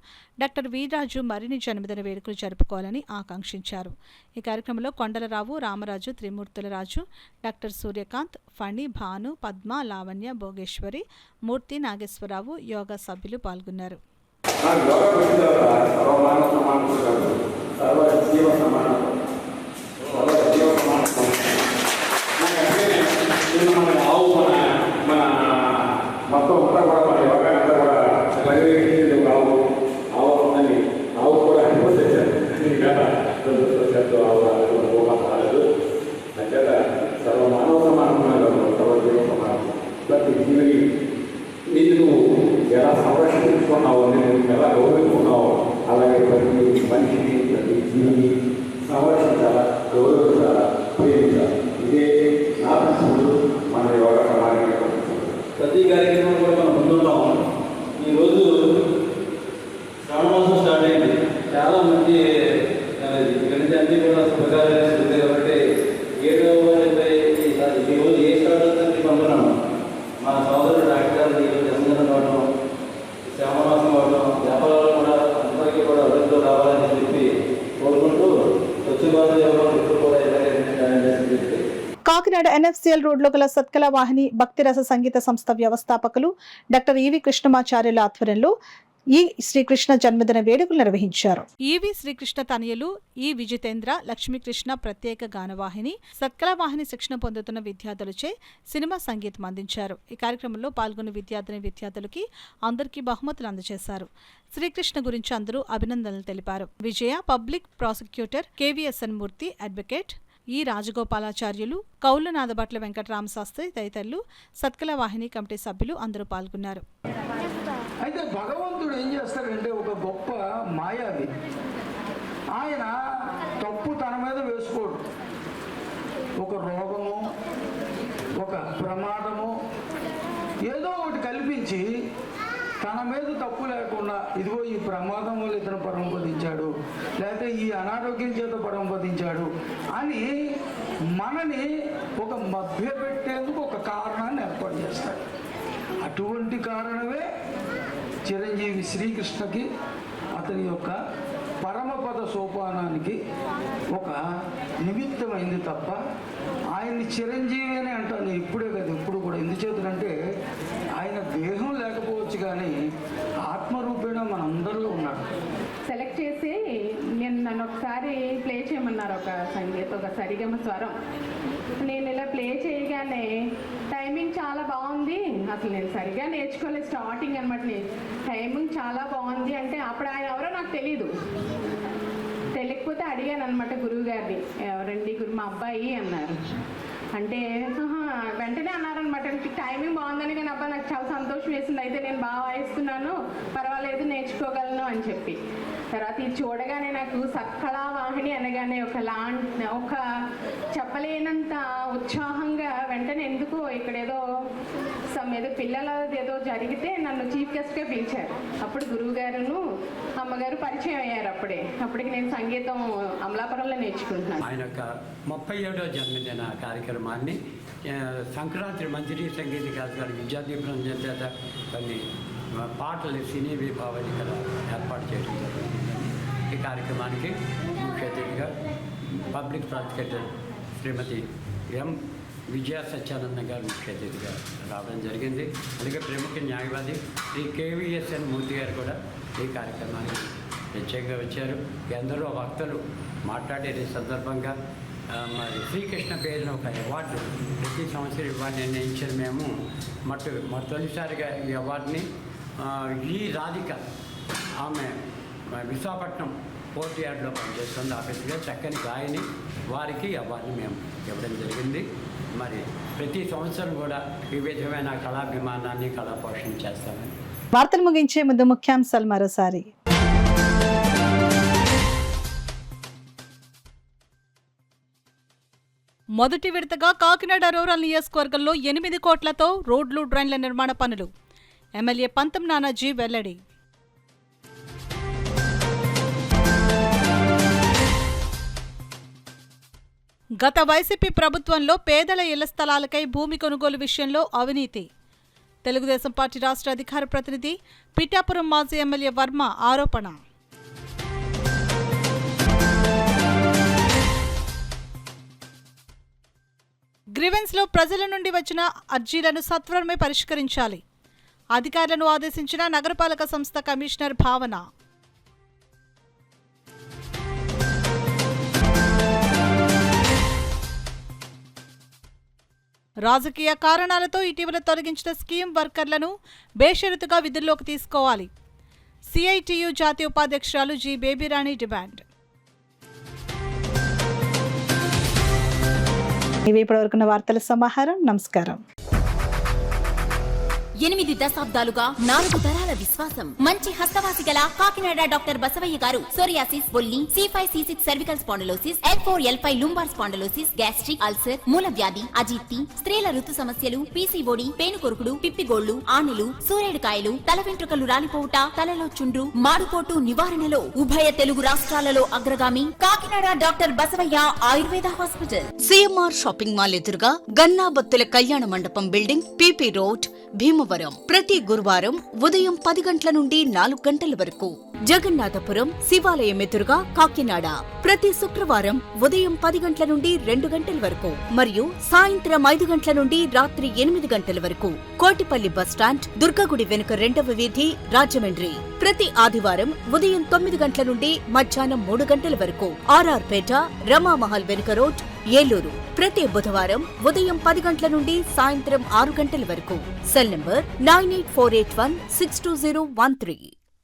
డాక్టర్ వీర్రాజు మరిన్ని జన్మదిన వేడుకలు జరుపుకోవాలని ఆకాంక్షించారు. ఈ కార్యక్రమంలో కొండలరావు, రామరాజు, త్రిమూర్తులరాజు, డాక్టర్ సూర్యకాంత్, ఫణి, భాను, పద్మ, లావణ్య, భోగేశ్వరి, మూర్తి, నాగేశ్వరరావు, యోగా సభ్యులు పాల్గొన్నారు. మొత్తం అంతా కూడా మన యోగా అంతా కూడా ఆవు ఆవు ఉందని ఆవు కూడా అనిపించారు. ఆవు రాలేదు అంచేత సర్వ మానవ సమానం, సర్వ జీవ సమానం. ప్రతి జీవిని నువ్వు ఎలా సంరక్షించుకున్నావు, నేను ఎలా గౌరవించుకున్నావు, అలాగే ప్రతి మనిషిని ప్రతి జీవిని సంరక్షించాలా, గౌరవించాలా, ప్రేమించాలి. ఇదే నా దృష్టిలో మన యోగా సమాజంగా ప్రతి కార్యక్రమం కూడా మనం ముందుంటాం. ఈరోజు శ్రావణ మాసం స్టార్ట్ అయింది. చాలా మంచి ఇక్కడి నుంచి అన్నీ కూడా శుభకార్యాలు జరుగుతాయి కాబట్టి 7వ ఈరోజు ఏ స్టార్ట్ అవుతుందని పంపుతున్నాను. మా సోదరుడు డాక్టర్ ఈరోజు జన్మదినం కావడం, శ్రావణ మాసం కావడం, వ్యాపారాలు కూడా అందరికీ కూడా అభివృద్ధిలో రావాలని చెప్పి కోరుకుంటూ స్వచ్ఛ భారత్ యోగా ఇప్పుడు కూడా ఎలాగైతే జాయిన్ చేసి చెప్పి కాకినాడ ఎన్ఎఫ్సిఎల్ రోడ్లో గల సత్కల వాహిని భక్తిరస సంగీత సంస్థ వ్యవస్థాపకులు డాక్టర్ ఈవి కృష్ణమాచార్యుల ఆధ్వర్యంలో ఈ శ్రీకృష్ణ జన్మదిన వేడుకలు నిర్వహించారు. ఈవి శ్రీకృష్ణ తనయులు ఈ విజితేంద్ర, లక్ష్మీకృష్ణ ప్రత్యేక గానవాహిని, సత్కల వాహిని శిక్షణ పొందుతున్న విద్యార్థులచే సినిమా సంగీతం అందించారు. ఈ కార్యక్రమంలో పాల్గొన్న విద్యార్థులకి అందరికీ బహుమతులు అందజేశారు. శ్రీకృష్ణ గురించి అందరూ అభినందనలు తెలిపారు. విజయ, పబ్లిక్ ప్రాసిక్యూటర్, కేవీఎస్ఎన్ మూర్తి, అడ్వకేట్ ఈ రాజగోపాలాచార్యులు, కౌలు నాదబట్ల వెంకటరామశాస్త్రి తదితరులు, సత్కల వాహిని కమిటీ సభ్యులు అందరూ పాల్గొన్నారు. అయితే భగవంతుడు ఏం చేస్తాడంటే ఒక గొప్ప మాయావి. ఆయన తప్పు తన మీద వేసుకోడు. ఒక రోగము, ఒక ప్రమాదము ఏదో ఒకటి కల్పించి తన మీద తప్పు లేకుండా ఇదిగో ఈ ప్రమాదం వల్ల ఇతను పరమపదించాడు, లేకపోతే ఈ అనారోగ్యం చేత పరమపదించాడు అని మనని ఒక మభ్యపెట్టేందుకు ఒక కారణాన్ని ఏర్పాటు చేస్తాడు. అటువంటి కారణమే చిరంజీవి శ్రీకృష్ణకి అతని యొక్క పరమపద సోపానానికి ఒక నిమిత్తమైంది తప్ప ఆయన్ని చిరంజీవి అని అంటాను ఇప్పుడే కదా, ఎప్పుడు కూడా. ఎందుచేతనంటే ఆయన దేహం లేకపోవచ్చు కానీ ఆత్మరూపేణ మన అందరిలో ఉన్నాడు. సెలెక్ట్ చేసి నన్ను ఒకసారి ప్లే చేయమన్నారు, ఒక సరిగమ స్వరం. నేను ఇలా ప్లే చేయగానే టైమింగ్ చాలా బాగుంది. అసలు నేను సరిగా నేర్చుకోలేదు, స్టార్టింగ్ అనమాట. టైమింగ్ చాలా బాగుంది అంటే అప్పుడు ఆయన ఎవరో నాకు తెలీదు. తెలియకపోతే అడిగాను అనమాట గురువు గారిని, ఎవరండి మా అబ్బాయి అన్నారు. అంటే వెంటనే అన్నారనమాట, టైమింగ్ బాగుందని. కానీ అబ్బా నాకు చాలా సంతోషం వేసింది, అయితే నేను బాగా వాయిస్తున్నాను, పర్వాలేదు నేర్చుకోగలను అని చెప్పి. తర్వాత ఇది చూడగానే నాకు సత్కల వాహిని అనగానే ఒక చెప్పలేనంత ఉత్సాహంగా వెంటనే ఎందుకు ఇక్కడేదో పిల్లల ఏదో జరిగితే నన్ను చీఫ్ గెస్ట్గా పిలిచారు. అప్పుడు గురువు గారును అమ్మగారు పరిచయం అయ్యారు. అప్పటికి నేను సంగీతం అమలాపురంలో నేర్చుకుంటున్నాను. ఆయన యొక్క 37వ జన్మదిన కార్యక్రమాన్ని సంక్రాంతి మంజరి సంగీత కార్యక్రమాలు విద్యాదీపం చేత కొన్ని పాటలు సినీ విభావాలు ఇక్కడ ఏర్పాటు చేయడం జరుగుతుందని ఈ కార్యక్రమానికి ముఖ్య అతిథిగా పబ్లిక్ ప్రాసిక్యూటర్ శ్రీమతి ఎం విజయ సత్యానంద గారు ముఖ్య అతిథిగా రావడం జరిగింది. అలాగే ప్రముఖ న్యాయవాది శ్రీ కేవీఎస్ఎన్ మూర్తి గారు కూడా ఈ కార్యక్రమానికి ప్రత్యేకంగా వచ్చారు. ఎందరో వక్తలు మాట్లాడే సందర్భంగా మరి శ్రీకృష్ణ పేరున ఒక అవార్డు ప్రతి సంవత్సరం ఇవ్వాలని నిర్ణయించారు మేము. తొలిసారిగా ఈ అవార్డుని ఈ రాధిక, ఆమె విశాఖపట్నం పోర్ట్ యార్డ్లో పనిచేస్తుంది ఆఫీసుగా, చక్కని గాయని, వారికి అవార్డుని మేము ఇవ్వడం జరిగింది. మరి ప్రతి సంవత్సరం కూడా ఈ విధమైన కళాభిమానాన్ని కళా పోషణ చేస్తామని. వార్తలు ముగించే ముందు ముఖ్యాంశాలు మరోసారి. మొదటి విడతగా కాకినాడ రూరల్ నియోజకవర్గంలో 8 కోట్లతో రోడ్లు డ్రైన్ల నిర్మాణ పనులు. ఎమ్మెల్యే పంతం నానాజీ వెల్లడి. గత వైసీపీ ప్రభుత్వంలో పేదల ఇళ్ల స్థలాలకై భూమి కొనుగోలు విషయంలో అవినీతి. తెలుగుదేశం పార్టీ రాష్ట్ర అధికార ప్రతినిధి పిఠాపురం మాజీ ఎమ్మెల్యే వర్మ ఆరోపణ. గ్రీవెన్స్లో ప్రజల నుండి వచ్చిన అర్జీలను సత్వరమే పరిష్కరించాలి. అధికారులను ఆదేశించిన నగరపాలక సంస్థ కమిషనర్ భావన. రాజకీయ కారణాలతో ఇటీవల తొలగించిన స్కీమ్ వర్కర్లను బేషరతుగా విధుల్లోకి తీసుకోవాలి. సిఐటియు జాతీయ ఉపాధ్యక్షురాలు జి బేబీరాణి డిమాండ్. ఇవి ఇప్పటివరకున్న వార్తల సమాహారం. నమస్కారం. 8 దశాబ్దాలుగా 4 తరాల విశ్వాసం. మంచి హస్తవాసి గల కాకినాడ డాక్టర్ బసవయ్య గారు సోరియాసిస్, బొల్లి, C5, C6 cervical spondylosis, L4, L5 lumbar spondylosis, gastric ulcer, మూల వ్యాధి, అజీర్తి, స్త్రీల ఋతు సమస్యలు, PCOD, పేనుకొరుకుడు, పిప్పిగోళ్లు, ఆనెలు, సూరేడుకాయలు, తల వెంట్రుకలు రాలిపోవుట, తలలో చుండ్రు, మాడుపోటు నివారణలో ఉభయ తెలుగు రాష్ట్రాలలో అగ్రగామి Kakinada doctor Basavayya Ayurveda hospital. CMR shopping mall ఎదురుగా గన్నాబత్తుల కళ్యాణ మండపం బిల్డింగ్, PP రోడ్, భీమవరం. ప్రతి గురువారం ఉదయం 10 గంటల నుండి 4 గంటల వరకు. జగన్నాథపురం శివాలయం ఎదురుగా కాకినాడ ప్రతి శుక్రవారం ఉదయం 10 గంటల నుండి 2 గంటల వరకు మరియు సాయంత్రం 5 గంటల నుండి రాత్రి 8 గంటల వరకు. కోటిపల్లి బస్టాండ్, దుర్గగుడి వెనుక 2వ వీధి, రాజమండ్రి ప్రతి ఆదివారం ఉదయం 9 గంటల నుండి మధ్యాహ్నం 3 గంటల వరకు. RR పేట, రమామహల్ వెనుక రోడ్, ఏలూరు ప్రతి బుధవారం ఉదయం 10 గంటల నుండి సాయంత్రం 6 గంటల వరకు. Cell number 9848162013.